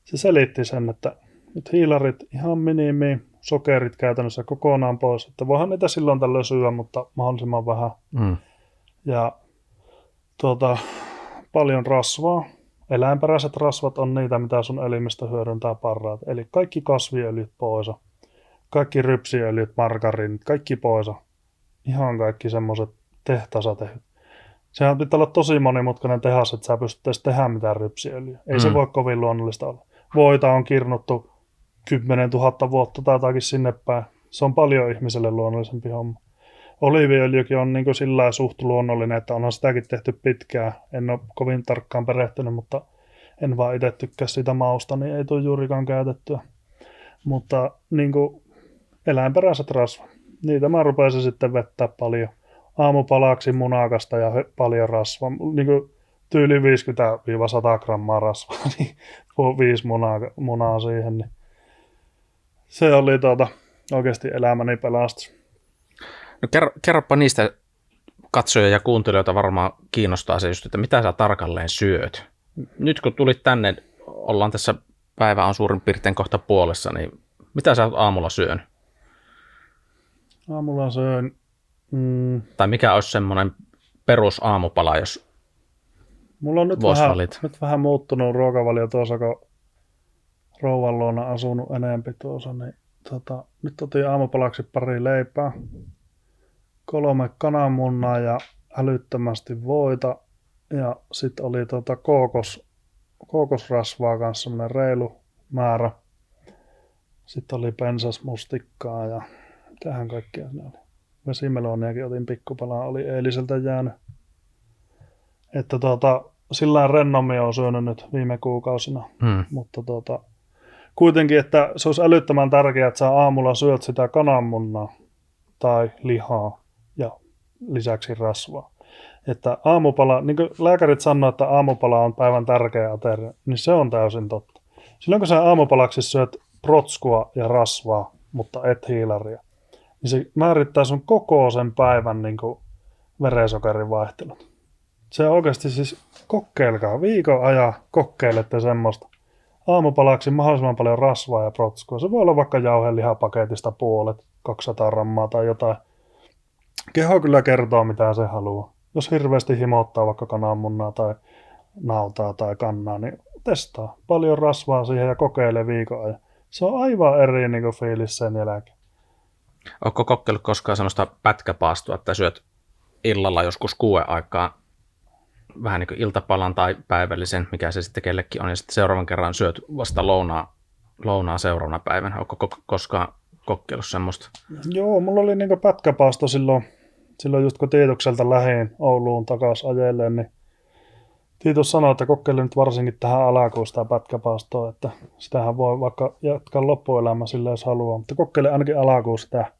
se selitti sen, että nyt hiilarit ihan minimiin, sokerit käytännössä kokonaan pois. Että voihan niitä silloin tällöin syödä, mutta mahdollisimman vähän. Ja paljon rasvaa. Eläinperäiset rasvat on niitä, mitä sun elimistö hyödyntää parhaat. Eli kaikki kasviöljyt pois. Kaikki rypsiöljyt, margariinit, kaikki pois. Ihan kaikki semmoiset tehtaassa tehdyt. Sehän pitää olla tosi monimutkainen tehas, että sä pystyt edes tehdä mitään rypsiöljyä. Ei se voi kovin luonnollista olla. Voita on kirnuttu 10 000 vuotta tai jotakin sinne päin. Se on paljon ihmiselle luonnollisempi homma. Oliiviöljykin on niin sillä suht luonnollinen, että onhan sitäkin tehty pitkään. En ole kovin tarkkaan perehtynyt, mutta en vaan itse tykkää siitä mausta, niin ei tule juurikaan käytettyä. Mutta niin eläinperäiset rasvat, niitä mä rupesin sitten vettää paljon. Aamupalaksi munakasta ja paljon rasvaa. Niin tyyli 50-100 grammaa rasvaa, niin 5 munaa siihen. Niin se oli oikeasti elämäni pelastus. No kerropa niistä, katsojia ja kuuntelijoita varmaan kiinnostaa se just, että mitä sä tarkalleen syöt. Nyt kun tulit tänne, ollaan tässä, päivä on suurin piirtein kohta puolessa, niin mitä sä aamulla syön? Aamulla syön... Tai mikä olisi semmoinen perusaamupala, jos mulla on nyt vähän muuttunut ruokavalio tuossa, kun rouvan luona asunut enempi tuossa, niin nyt otin aamupalaksi pari leipää, 3 kananmunaa ja älyttömästi voita ja sitten oli kookosrasvaa kanssa semmoinen reilu määrä. Sitten oli pensasmustikkaa ja mitähän kaikkea siinä oli. Vesimeloniakin otin pikkupalaa, oli eiliseltä jäänyt. Että sillä rennommin on syönyt nyt viime kuukausina, mutta kuitenkin, että se olisi älyttömän tärkeää, että sä aamulla syöt sitä kananmunaa tai lihaa ja lisäksi rasvaa. Että aamupala, niin kuin lääkärit sanoo, että aamupala on päivän tärkeä ateria, niin se on täysin totta. Silloin kun sä aamupalaksi syöt protskua ja rasvaa, mutta et hiilaria, niin se määrittää sun koko sen päivän niin kuin verensokerin vaihtelut. Se on oikeasti siis, kokeilkaa viikon ajan, kokeilette semmoista. Aamupalaksi mahdollisimman paljon rasvaa ja protskua. Se voi olla vaikka jauhelihapaketista puolet, 200 grammaa tai jotain. Keho kyllä kertoo mitä se haluaa. Jos hirveästi himoittaa vaikka kananmunaa tai nautaa tai kannaa, niin testaa paljon rasvaa siihen ja kokeile viikon ajan. Se on aivan eri niin kuin fiilis sen jälkeen. Oletko kokeillut koskaan sellaista pätkäpaastua, että syöt illalla joskus 6 aikaa vähän niin kuin iltapalan tai päivällisen, mikä se sitten kellekin on, ja sitten seuraavan kerran syöt vasta lounaa seuraavana päivänä. Oletko koskaan kokeillut semmoista? Joo, mulla oli niin kuin pätkäpaasto silloin just kun Tiitukselta lähdin Ouluun takaisin ajelleen, niin Tiitus sanoi, että kokeile nyt varsinkin tähän alkuun sitä pätkäpaastoa, että sitähän voi vaikka jatkaa loppuelämä sillä jos haluaa, mutta kokeile ainakin alkuun sitä.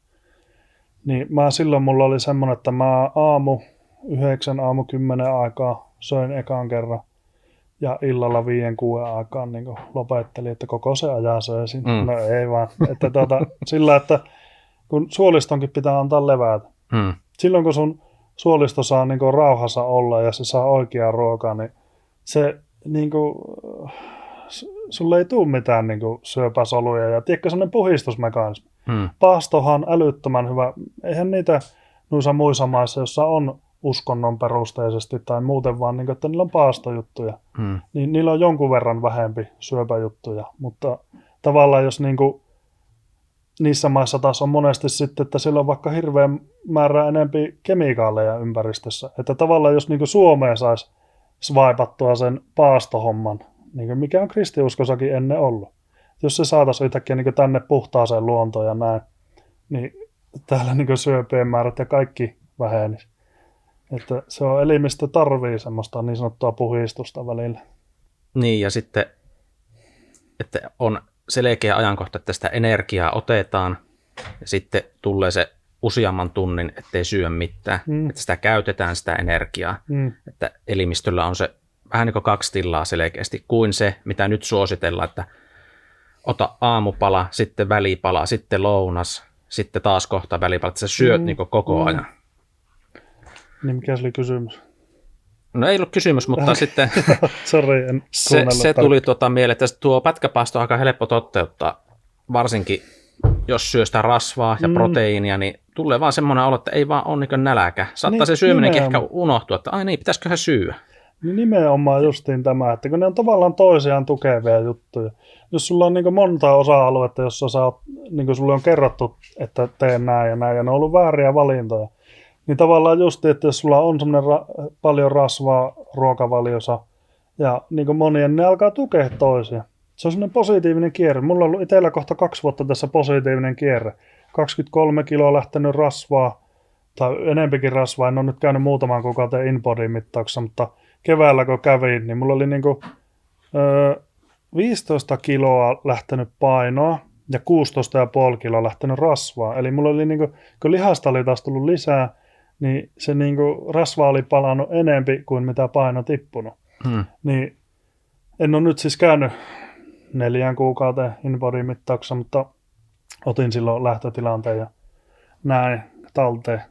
Niin silloin mulla oli semmoinen, että mä aamu 9, aamu 10 aikaa söin ekan kerran ja illalla 5-6 aikaan niin lopettelin, että koko se ajan söisin. No ei vaan, että sillä, että kun suolistonkin pitää antaa levätä. Silloin kun sun suolisto saa niin kuin rauhassa olla ja se saa oikeaa ruokaa, niin se niin kuin, sulle ei tule mitään niin kuin syöpäsoluja ja tiedätkö sellainen puhistusmekanismi. Paastohan on älyttömän hyvä. Eihän niitä noissa muissa maissa, jossa on uskonnon perusteisesti tai muuten vaan, niin kuin, että niillä on paastojuttuja. Niin niillä on jonkun verran vähempi syöpäjuttuja, mutta tavallaan jos niin kuin, niissä maissa taas on monesti sitten, että sillä on vaikka hirveän määrä enempi kemikaaleja ympäristössä. Että tavallaan jos niin kuin Suomeen saisi swipattua sen paastohomman, niin kuin mikä on kristiuskossakin ennen ollut. Jos se saataisiin yhtäkkiä niin kuin tänne puhtaaseen luontoon ja näin, niin täällä niin kuin syöpien määrät ja kaikki vähenisi. Että se on elimistö tarvii semmoista niin sanottua puhistusta välillä. Niin, ja sitten, että on selkeä ajankohta, että sitä energiaa otetaan, ja sitten tulee se useamman tunnin, ettei syö mitään, että sitä käytetään sitä energiaa, että elimistöllä on se vähän niin kuin 2 tilaa selkeästi, kuin se, mitä nyt suositellaan, että ota aamupala, sitten välipala, sitten lounas, sitten taas kohta välipala, että sä syöt niin kuin koko ajan. Niin mikä se oli kysymys? No ei ollut kysymys, mutta sitten Sorry, en se tuli mieleen, että tuo pätkäpaasto on aika helppo toteuttaa, varsinkin jos syö sitä rasvaa ja proteiinia, niin tulee vaan semmoinen olo, että ei vaan ole niin nälkä. Saattaa se syöminenkin ehkä unohtua, että ai niin, pitäisiköhän syödä. Niin nimenomaan justiin tämä, että kun ne on tavallaan toisiaan tukevia juttuja. Jos sulla on niin monta osa-aluetta, jossa sä oot, niin sulle on kerrottu, että tee näin, ja ne on ollut vääriä valintoja, niin tavallaan justiin, että jos sulla on semmoinen paljon rasvaa ruokavaliossa ja niin monien, ne alkaa tukea toisia. Se on semmoinen positiivinen kierre. Mulla on ollut itsellä kohta 2 vuotta tässä positiivinen kierre. 23 kiloa lähtenyt rasvaa, tai enempikin rasvaa. En ole nyt käynyt muutaman kuukauden InBodyn mittauksessa, mutta keväällä kun kävin, niin mulla oli 15 kiloa lähtenyt painoa ja 16,5 kiloa lähtenyt rasvaa. Eli mulla oli, kun lihasta oli taas tullut lisää, niin se rasva oli palannut enempi kuin mitä paino tippunut. Niin en ole nyt siis käynyt 4 kuukauteen InBodyn mittauksessa, mutta otin silloin lähtötilanteen ja näin talteen.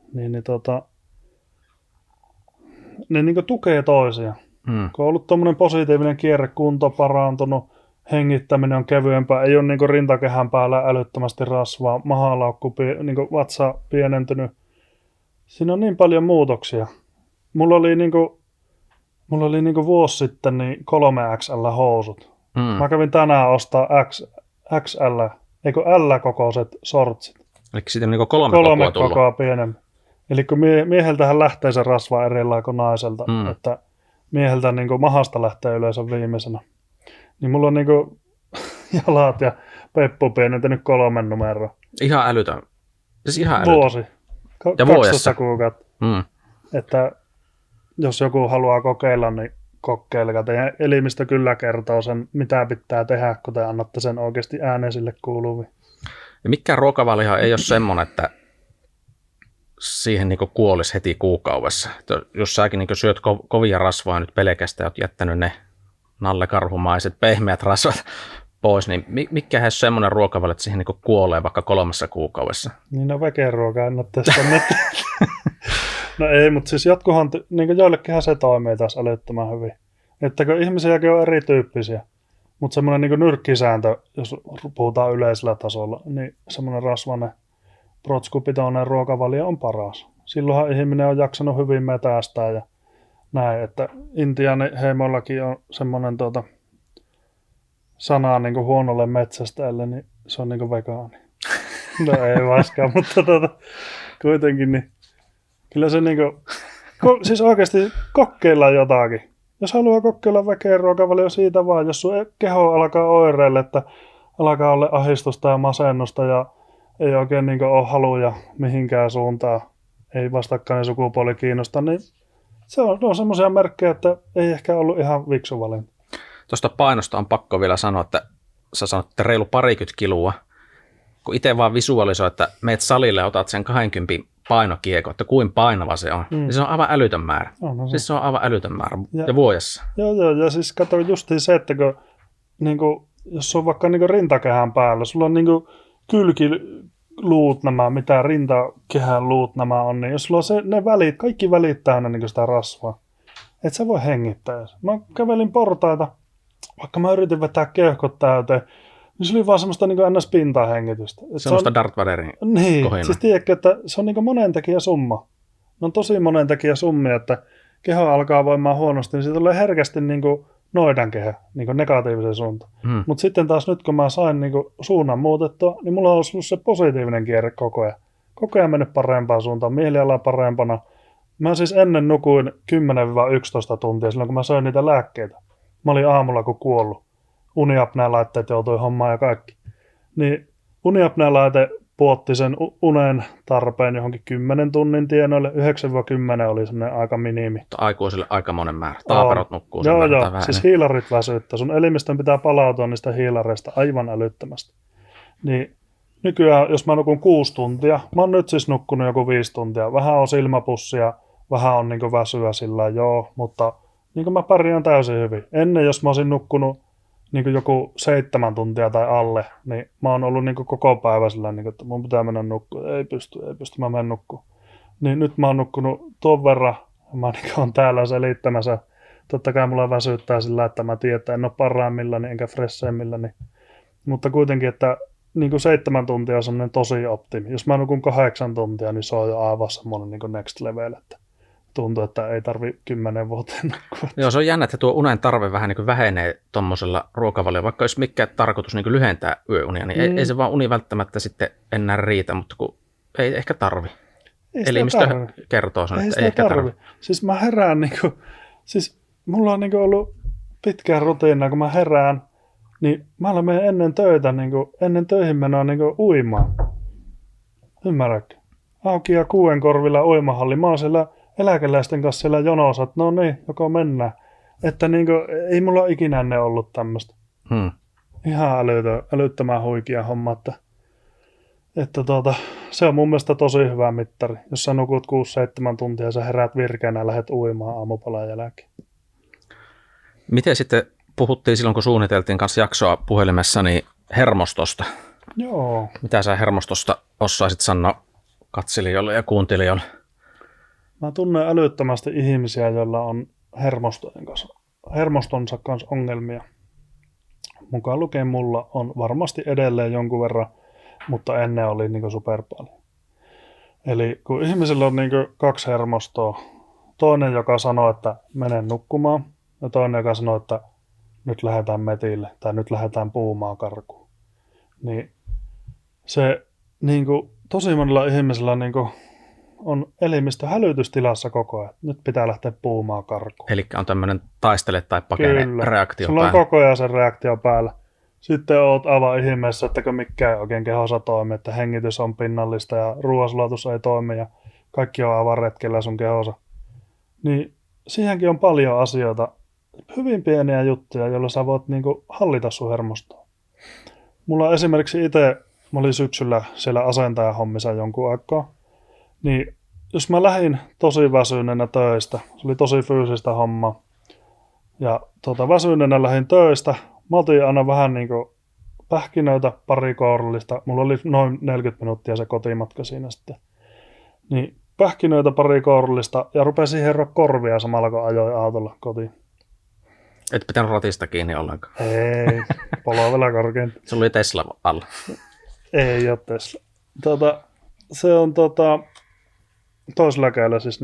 Ne tukee toisia. Kun on ollut tuommoinen positiivinen kierre, kunto parantunut, hengittäminen on kevyempää, ei ole rintakehän päällä älyttömästi rasvaa, mahalaukku, vatsa pienentynyt. Siinä on niin paljon muutoksia. Mulla oli vuosi sitten niin 3XL housut. Mä kävin tänään ostaa XL, eikö L-kokoiset sortsit. Eli siitä on 3 kokoa pienempi. Eli kun mieheltähän lähtee se rasva erillään kuin naiselta, että mieheltä mahasta lähtee yleensä viimeisenä. Niin mulla on jalat ja peppu pienentynyt 3 numeroa. Ihan älytön. Siis ihan älytön. Vuosi. Ja 12 kuukautta. Että jos joku haluaa kokeilla, niin kokeilkaa. Teidän elimistö kyllä kertoo sen, mitä pitää tehdä, kun te annatte sen oikeasti ääneen sille kuuluviin. Ja mikään ruokavalio ei ole semmoinen, että siihen kuolisi heti kuukaudessa. Että jos säkin syöt kovia rasvaa nyt pelkästään, olet jättänyt ne nallekarhumaiset pehmeät rasvat pois, niin mikä on semmoinen ruokavalio, että siihen kuolee vaikka 3 kuukaudessa? Niin no vegeruokaa en ole testannut. No ei, mutta siis jotkuhan, joillekinhan se toimii taas älyttömän hyvin. Että kun ihmisiäkin on erityyppisiä, mutta semmoinen nyrkkisääntö, jos puhutaan yleisellä tasolla, niin semmoinen rasvainen protskupitoinen ruokavalio on paras. Silloinhan ihminen on jaksanut hyvin metästää ja näin, että intiaaniheimoillakin on semmoinen sana huonolle metsästäjälle, niin se on vegaani. No ei vaiskaan, mutta kuitenkin niin kyllä se siis oikeasti kokeillaan jotakin. Jos haluaa kokeilla vegeruokavalio siitä vaan, jos sun keho alkaa oireille, että alkaa olla ahdistusta ja masennusta ja ei oikein ole haluja mihinkään suuntaan, ei vastakkainen sukupuoli kiinnosta, niin se on semmoisia merkkejä, että ei ehkä ollut ihan viksu valinta. Tuosta painosta on pakko vielä sanoa, että sä sanot, että reilu 20 kiloa. Kun itse vaan visualisoi, että meet salille ja otat sen 20 painokiekko, että kuin painava se on, niin se on aivan älytön määrä. Siis se on aivan älytään määrä ja vuodessa. Joo, ja siis kato justiin se, että kun, jos on vaikka rintakehän päällä, sulla on kylkiluut nämä, mitä rintakehän luut nämä on, niin jos sulla on ne välit, kaikki välit täynnä sitä rasvaa, et sä voi hengittää. Mä kävelin portaita, vaikka mä yritin vetää keuhkot täyteen, niin se oli vaan semmoista ns-pintahengitystä. Semmoista Darth Vaderin Niin, kohina. siis tiedätkö, että se on monen tekijä summa. ne on tosi monen tekijä summia, että keho alkaa voimaan huonosti, niin siitä tulee herkästi niin kuin noidankehä, niin kuin negatiivisen suuntaan. Mutta sitten taas nyt, kun mä sain niin kuin suunnan muutettua, niin mulla on ollut se positiivinen kierre koko ajan. Koko ajan mennyt parempaan suuntaan, mieliala parempana. Mä siis ennen nukuin 10-11 tuntia silloin, kun mä söin niitä lääkkeitä. Mä olin aamulla kun kuollut. Uniapnea-laitteet joutui hommaan ja kaikki. Niin uniapnea-laite puotti sen unen tarpeen johonkin 10 tunnin tienoille. 9-10 oli semmoinen aika minimi. Aikuisille aika monen määrä. Taaperot nukkuu sen Joo, verran. siis hiilarit väsyttää. Sun elimistön pitää palautua niistä hiilareista aivan älyttömästi. Niin nykyään, jos mä nukun 6 tuntia, mä oon nyt siis nukkunut joku 5 tuntia. Vähän on silmäpussia, vähän on niin väsyä sillä joo, mutta niin mä pärjään täysin hyvin. Ennen, jos mä olisin nukkunut niin joku 7 tuntia tai alle, niin mä oon ollut niin koko päivä sillä, niin että mun pitää mennä nukkumaan. Ei pysty, mä menen nukkumaan. Niin nyt mä oon nukkunut tuon verran, mä niin oon täällä selittämässä. Totta kai mulla väsyttää sillä, että mä tiedän, että en ole parhaimmillaan enkä fresheimmilläni. Mutta kuitenkin, että niin 7 tuntia on semmoinen tosi optimi. Jos mä nukun 8 tuntia, niin se on jo aivan semmoinen niin next level, että tuntuu, että ei tarvi 10 vuoteen nukkua. Joo, se on jännä, että tuo unen tarve vähän niin vähenee tuommoisella ruokavaliolla, vaikka olisi mikään tarkoitus niin lyhentää yöunia, niin ei se vaan uni välttämättä sitten enää riitä, mutta kun ei ehkä tarvi. Elimistö kertoo sen, että ei ehkä tarvi. Siis mä herään, siis mulla on ollut pitkään rutiina, kun mä herään, niin mä menen ennen töitä, ennen töihin menoa uimaan. Ymmärrätkö? Auki ja Kuuen korvilla uimahalli. Mä oon siellä eläkeläisten kanssa siellä jonossa, että no niin, joko mennään. Että ei mulla ole ikinä ennen ollut tämmöistä. Ihan älyttömän huikea homma, että se on mun mielestä tosi hyvä mittari. Jos sä nukut 6-7 tuntia ja sä heräät virkeänä ja lähdet uimaan aamupalan jälkeen. Miten sitten puhuttiin silloin, kun suunniteltiin kanssa jaksoa puhelimessa, niin hermostosta. Joo. Mitä sä hermostosta osaisit sanoa katselijoille ja kuuntelijoille? Mä tunnen älyttömästi ihmisiä, joilla on hermostonsa kanssa ongelmia. Mukaan lukien mulla on varmasti edelleen jonkun verran, mutta ennen oli super paljon. Eli kun ihmisillä on 2 hermostoa, toinen, joka sanoo, että menen nukkumaan, ja toinen, joka sanoo, että nyt lähdetään metille tai nyt lähdetään puumaan karkuun. Niin se tosi monella ihmisellä on elimistö hälytystilassa koko ajan. Nyt pitää lähteä puumaan karkuun. Eli on tämmöinen taistele tai pakene reaktio sulla on koko ajan se reaktio päällä. Sitten oot aivan ihmeessä, että mikään ei oikein kehossa toimi, että hengitys on pinnallista ja ruoansulatus ei toimi ja kaikki on aivan retkellä sun kehossa. Niin siihenkin on paljon asioita, hyvin pieniä juttuja, joilla sä voit hallita sun hermostoa. Mulla esimerkiksi itse, mä olin syksyllä siellä asentajahommissa jonkun aikaa, niin jos mä lähdin tosi väsyneenä töistä, se oli tosi fyysistä hommaa, ja väsyneenä lähdin töistä, mä otin aina vähän pähkinöitä, pari koorullista, mulla oli noin 40 minuuttia se kotimatka siinä sitten, niin pähkinöitä, pari koorullista, ja rupesin hieroa korvia samalla kun ajoin autolla kotiin. Et pitänyt ratista kiinni ollenkaan. Ei, polovella korkeinta. Sulla oli Tesla alla. Ei ole Tesla. Se on toisella kädellä siis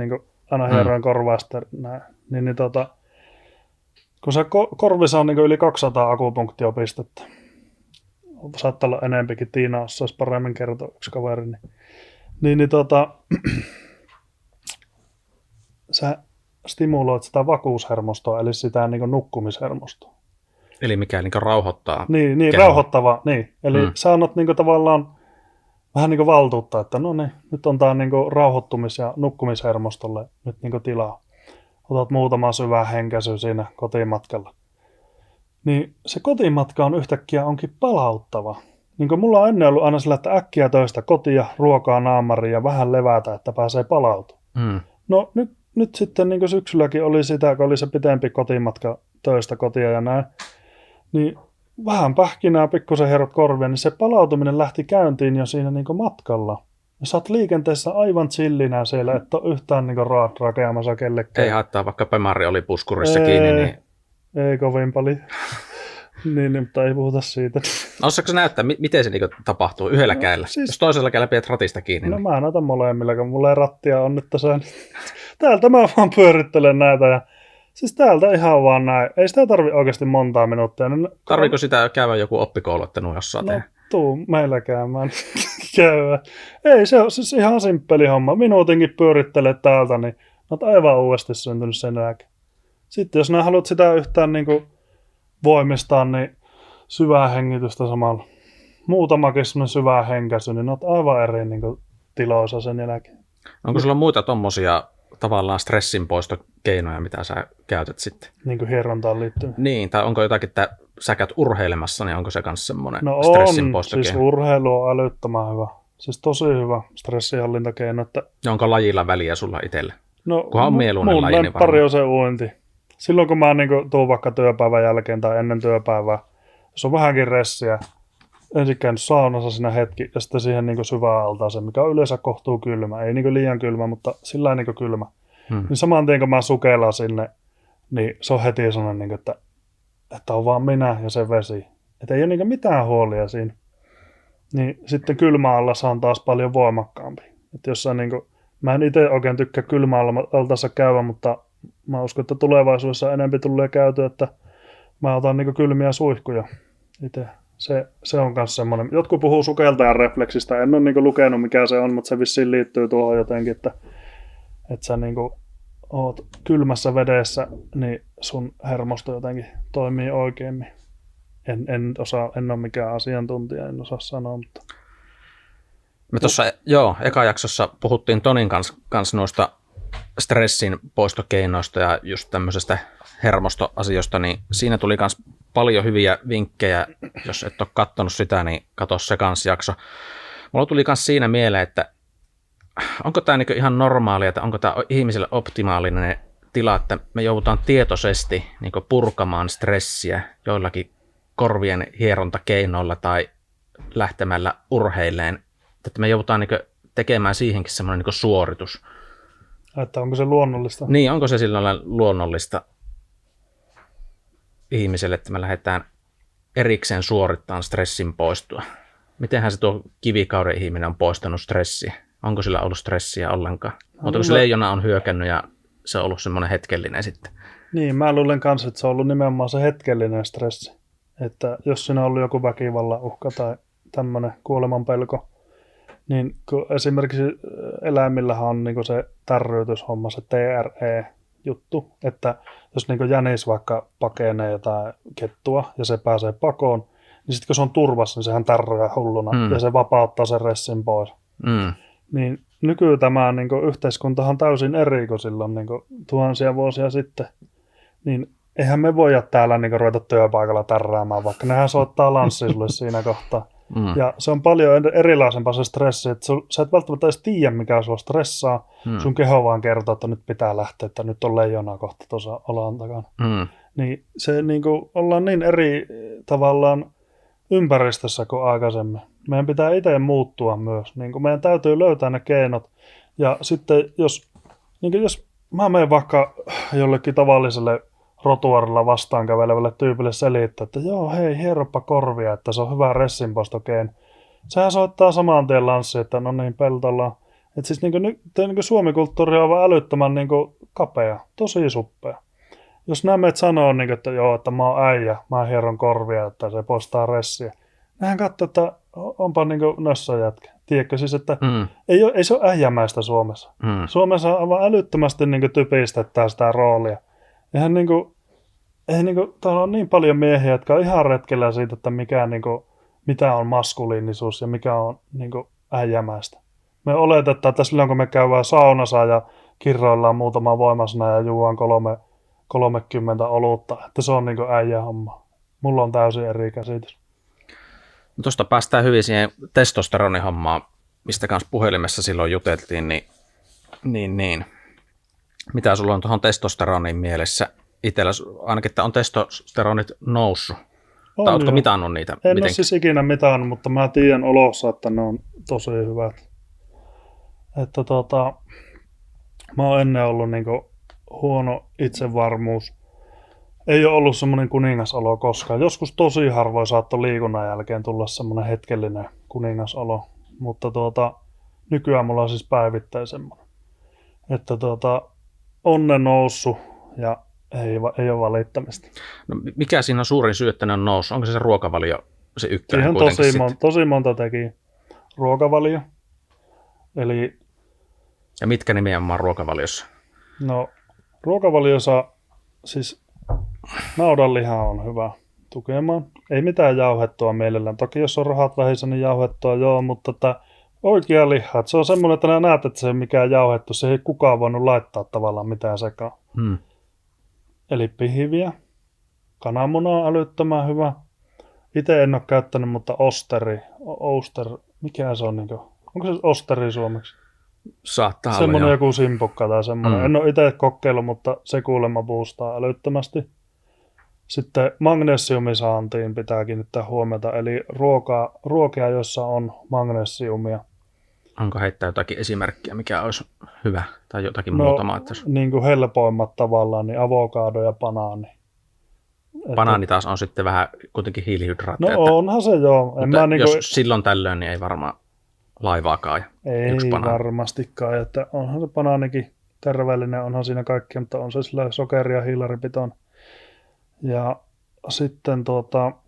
aina hieroin korvaa sitten näin. Kun se korvissa on yli 200 akupunktiopistettä. Saattaa olla enempikin, Tiina osaisi paremmin kertoa yksi kaveri. Sä stimuloit sitä vakuushermostoa, eli sitä nukkumishermostoa. Eli mikä rauhoittaa. Niin rauhoittava. Niin. Eli sä annat tavallaan vähän valtuutta, että no niin, nyt on tää rauhoittumis- ja nukkumishermostolle nyt tilaa. Otat muutama syvä henkäisy siinä kotimatkalla. Niin se kotimatka on yhtäkkiä onkin palauttava. Mulla on ennen ollut aina sillä, että äkkiä töistä kotia, ruokaa naamariin ja vähän levätä, että pääsee palautumaan. No nyt sitten syksylläkin oli sitä, kun oli se pitempi kotimatka töistä kotia ja näin. Niin vähän pähkinää, pikkusen herot korvia, niin se palautuminen lähti käyntiin jo siinä matkalla. Ja sä oot liikenteessä aivan chillinä siellä, et ole yhtään rakeamassa kellekään. Ei haittaa, vaikka Pemari oli puskurissa kiinni. Niin... Ei kovin paljon. Niin, mutta ei puhuta siitä. Osaatko sä näyttää, miten se niinku tapahtuu yhdellä kädellä? siis- Jos toisella kädellä pidät ratista kiinni. No niin. mä näytän molemmilla, kun mulla ei rattia on nyt tässä. Täältä mä vaan pyörittelen näitä ja siis täältä ihan vaan näin. Ei sitä tarvi oikeasti montaa minuuttia. Tarviiko sitä käydä joku oppikouluttelu jossain? No tuu meillä käymään. Käydä. Ei, se on siis ihan simppeli homma. Minuutinkin pyörittelet täältä, niin olet aivan uudesti syntynyt sen jälkeen. Sitten jos nää haluat sitä yhtään niinku voimistaa, niin syvää hengitystä samalla. Muutamakin semmoinen syvää henkäsy, niin olet aivan eri niinku tiloissa sen jälkeen. Onko sulla muita tommosia tavallaan stressinpoistokeinoja, mitä sä käytät sitten? Niin kuin hierontaan liittyen. Niin, tai onko jotakin, että sä käyt urheilemassa, niin onko se myös semmoinen No on, stressinpoistokeino? siis urheilu on älyttömän hyvä. Siis tosi hyvä stressinhallintakeino. Että Ja onko lajilla väliä sulla itselle? no, Kunhan on mieluinen laji, niin pari varmaan. on se uinti. Silloin kun mä niinku tuun vaikka työpäivän jälkeen tai ennen työpäivää, jos on vähänkin ressiä, ensin käynyt saunassa siinä hetki ja sitten siihen niinku syvään altaaseen, mikä on yleensä kohtuu kylmä. Ei niinku liian kylmä, mutta sillä lailla niinku kylmä. Niin saman tien kun mä sukellaan sinne, niin se on heti sellainen, niinku, että on vaan minä ja se vesi. Että ei ole niinku mitään huolia siinä. Niin sitten kylmä allas on taas paljon voimakkaampi. Että jos sä niinku, mä en itse oikein tykkää kylmä altaassa käydä, mutta mä uskon, että tulevaisuudessa enempi tulee käytyä, että mä otan niinku kylmiä suihkuja itse. Se on myös semmoinen. Jotkut puhuu sukeltajan refleksistä. En ole niinku lukenut mikä se on, mutta se vissiin liittyy tuohon jotenkin, että sä niinku oot kylmässä vedessä, niin sun hermosto jotenkin toimii oikeimmin. En ole mikään asiantuntija, en osaa sanoa, mutta Me tuossa, eka jaksossa puhuttiin Tonin kanssa noista stressin poistokeinoista ja just tämmöisestä hermostoasioista, niin siinä tuli myös paljon hyviä vinkkejä. Jos et ole katsonut sitä, niin katso se kans jakso. Mulla tuli myös siinä mieleen, että onko tämä niinku ihan normaalia, että onko tämä ihmiselle optimaalinen tila, että me joudutaan tietoisesti niinku purkamaan stressiä joillakin korvien hierontakeinoilla tai lähtemällä urheilleen, että me joudutaan niinku tekemään siihenkin semmoinen niinku suoritus. että onko se luonnollista? Niin, onko se sillä lailla luonnollista ihmiselle, että me lähdetään erikseen suorittamaan stressin poistua? Mitenhän se tuo kivikauden ihminen on poistanut stressiä? Onko sillä ollut stressiä ollenkaan? Mutta kun se leijona on hyökännyt ja se on ollut semmoinen hetkellinen sitten. Niin, mä luulen kanssa, että se on ollut nimenomaan se hetkellinen stressi. Että jos siinä on ollut joku väkivallan uhka tai tämmöinen kuolemanpelko, niin kun esimerkiksi eläimillähän on niin se tärryytyshomma, se TRE-juttu, että jos niin jänis vaikka pakenee jotain kettua ja se pääsee pakoon, niin sitten kun se on turvassa, niin sehän tärryää hulluna ja se vapauttaa sen ressin pois. Niin tämä niin yhteiskuntahan on täysin eri kuin silloin niin tuhansia vuosia sitten. Niin eihän me voida täällä niin ruveta työpaikalla tärräämään, vaikka nehän soittaa lanssia sulle siinä kohtaa. Ja se on paljon erilaisempaa se stressi, että sä et välttämättä edes tiedä, mikä sua stressaa. Sun keho vaan kertoo, että nyt pitää lähteä, että nyt on leijona kohta tuossa olan takana. Niin se niin kuin, ollaan niin eri tavallaan ympäristössä kuin aikaisemmin. Meidän pitää itse muuttua myös. Niin kuin meidän täytyy löytää ne keinot. Ja sitten jos mä menen vaikka jollekin tavalliselle rotuarilla vastaan kävelevälle tyypille selittää, että joo, hei, hieroppa korvia, että se on hyvä ressinpostokeino. Sehän soittaa saman tien lanssi, että no niin, peltolla. Että siis niin Suomi-kulttuuri on aivan älyttömän niin kapea, tosi suppea. Jos nämä meidät sanoo, niin kuin, että joo, että mä oon äijä, mä hieron korvia, että se poistaa ressiä. Nehän katsoo, että onpa niin nössö jätkä. Tiedätkö siis, että ei se ole äijämäistä Suomessa. Suomessa on aivan älyttömästi niin typistetään sitä roolia. Eihän täällä on niin paljon miehiä, jotka on ihan retkellä siitä, että mitä on maskuliinisuus ja mikä on niin äijämäistä. Me oletetaan, että silloin kun me käydään saunassa ja kirroillaan muutama voimasana ja juodaan 30 olutta, että se on niin äijähomma. Mulla on täysin eri käsitys. Tuosta päästään hyvin siihen testosteronihommaan, mistä kanssa puhelimessa silloin juteltiin, niin. Mitä sulla on tuohon testosteroniin mielessä? Itsellä ainakin, että on testosteronit noussut. Tai ootko mitannut niitä? En ole siis ikinä mitannut, mutta mä tiedän olossa, että ne on tosi hyvät. Että mä oon ennen ollut niinku huono itsevarmuus. ei ole ollut semmoinen kuningasolo koskaan. Joskus tosi harvoin saattoi liikunnan jälkeen tulla semmoinen hetkellinen kuningasolo, mutta nykyään mulla on siis päivittäin semmoinen. Että onne noussut ja ei ole valittamista. No, mikä siinä on suurin syy, että ne on noussut? Onko se ruokavalio se ykkönen Siihen kuitenkin tosi monta teki ruokavalio. Eli Ja mitkä nimenomaan ruokavaliossa? no ruokavaliossa siis naudanliha on hyvä tukemaan. Ei mitään jauhettua mielellään. Toki jos on rahat vähissä, niin jauhettua joo, mutta oikea liha. Se on semmoinen, että näet, että se ei mikään jauhettu. Se ei kukaan voinut laittaa tavallaan mitään sekaan. Eli pihviä. Kananmuna on älyttömän hyvä. Itse en ole käyttänyt, mutta oster, mikä se on? Onko se osteri suomeksi? Saattaa Semmoinen olla, joku simpukka tai semmoinen. En ole itse kokeillut, mutta se kuulemma boostaa älyttömästi. Sitten magnesiumisaantiin pitää kiinnittää huomiota, eli ruokia, joissa on magnesiumia. Onko heittää jotakin esimerkkiä, mikä olisi hyvä, tai jotakin muutamaa? Niin kuin helpoimmat tavallaan, niin avokado ja banaani. Banaani taas on sitten vähän kuitenkin hiilihydraatteja. No onhan se joo. Jos silloin tällöin, niin ei varmaan laivaakaan. Ei varmastikaan, että onhan se banaanikin terveellinen, onhan siinä kaikki, mutta on se sillä sokeria ja hiilaripitoinen. Ja sitten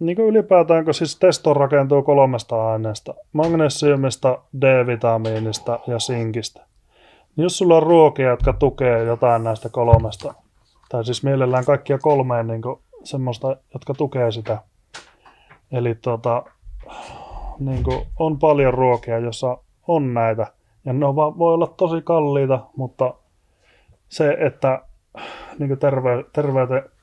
niin kuin ylipäätään, kun siis testo rakentuu 3 aineesta, magnesiumista, D-vitamiinista ja sinkistä. Niin jos sulla on ruokia, jotka tukee jotain näistä 3, tai siis mielellään kaikkia 3 niin kuin semmoista, jotka tukee sitä. Eli niin kuin on paljon ruokia, jossa on näitä, ja ne voi olla tosi kalliita, mutta se, että niin kuin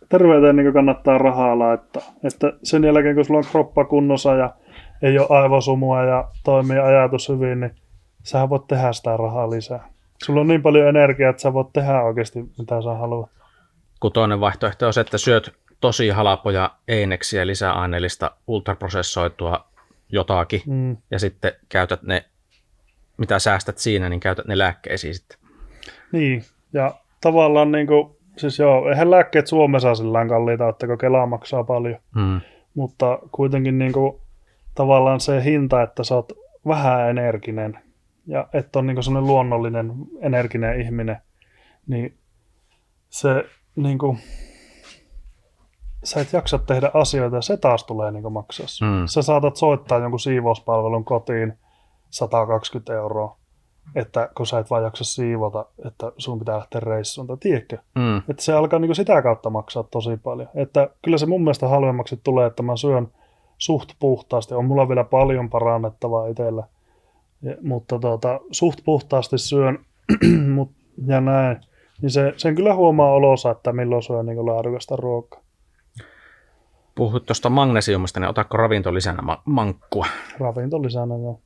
terveyteen niin kannattaa rahaa laittaa. Että sen jälkeen, kun sulla on kroppa kunnossa ja ei ole aivosumua ja toimii ajatus hyvin, niin sähän voit tehdä sitä rahaa lisää. Sulla on niin paljon energiaa, että sä voit tehdä oikeasti mitä sä haluat. Kun toinen vaihtoehto on se, että syöt tosi halpoja eineksiä, lisäaineellista, ultraprosessoitua jotakin, ja sitten käytät ne, mitä säästät siinä, niin käytät ne lääkkeisiin sitten. Niin, ja tavallaan niin kuin, siis joo, eihän lääkkeet Suomessa sillään kalliita, että kun Kela maksaa paljon. Mutta kuitenkin niin kuin, tavallaan se hinta, että sä oot vähän energinen ja et ole niin kuin sellainen luonnollinen energinen ihminen, niin se niin kuin, sä et jaksa tehdä asioita ja se taas tulee niin kuin maksaa. Sä saatat soittaa jonkun siivouspalvelun kotiin 120 €, että kun sä et vaan jaksa siivota, että sun pitää lähteä reissuun, tai tiedätkö? Että se alkaa niin sitä kautta maksaa tosi paljon. Että kyllä se mun mielestä halvemmaksi tulee, että mä syön suht puhtaasti. On mulla vielä paljon parannettavaa itsellä, mutta suht puhtaasti syön ja näin. Niin sen kyllä huomaa olossa, että milloin syön niin laadukasta ruokaa. Puhut tuosta magnesiumista, niin otatko ravintolisänä mankkua? Ravintolisänä, joo.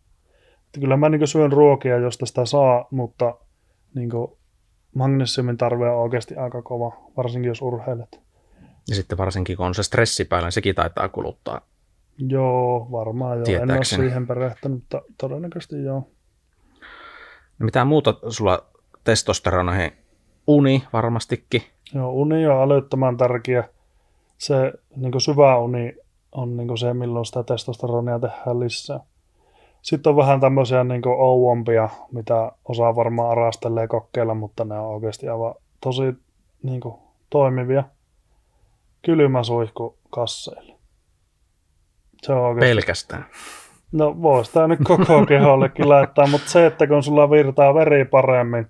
Kyllä mä niin syön ruokia, josta sitä saa, mutta niin magnesiumin tarve on oikeasti aika kova, varsinkin jos urheilet. Ja sitten varsinkin kun on se stressi päällä, niin sekin taitaa kuluttaa. Joo, varmaan joo. En ole siihen perehtynyt, mutta todennäköisesti joo. No mitä muuta sulla testosteronoihin? Uni varmastikin. Joo, uni on älyttömän tärkeä. Se niin syvä uni on niin se, milloin sitä testosteronia tehdään lisää. Sitten on vähän tämmöisiä niin ouompia, mitä osaa varmaan arastelee kokeilla, mutta ne on oikeasti aivan tosi niin toimivia. Kylmäsuihku kasseille. Se on oikeasti... Pelkästään. No voisi tämä nyt koko kehollekin laittaa, mutta se, että kun sulla virtaa veri paremmin,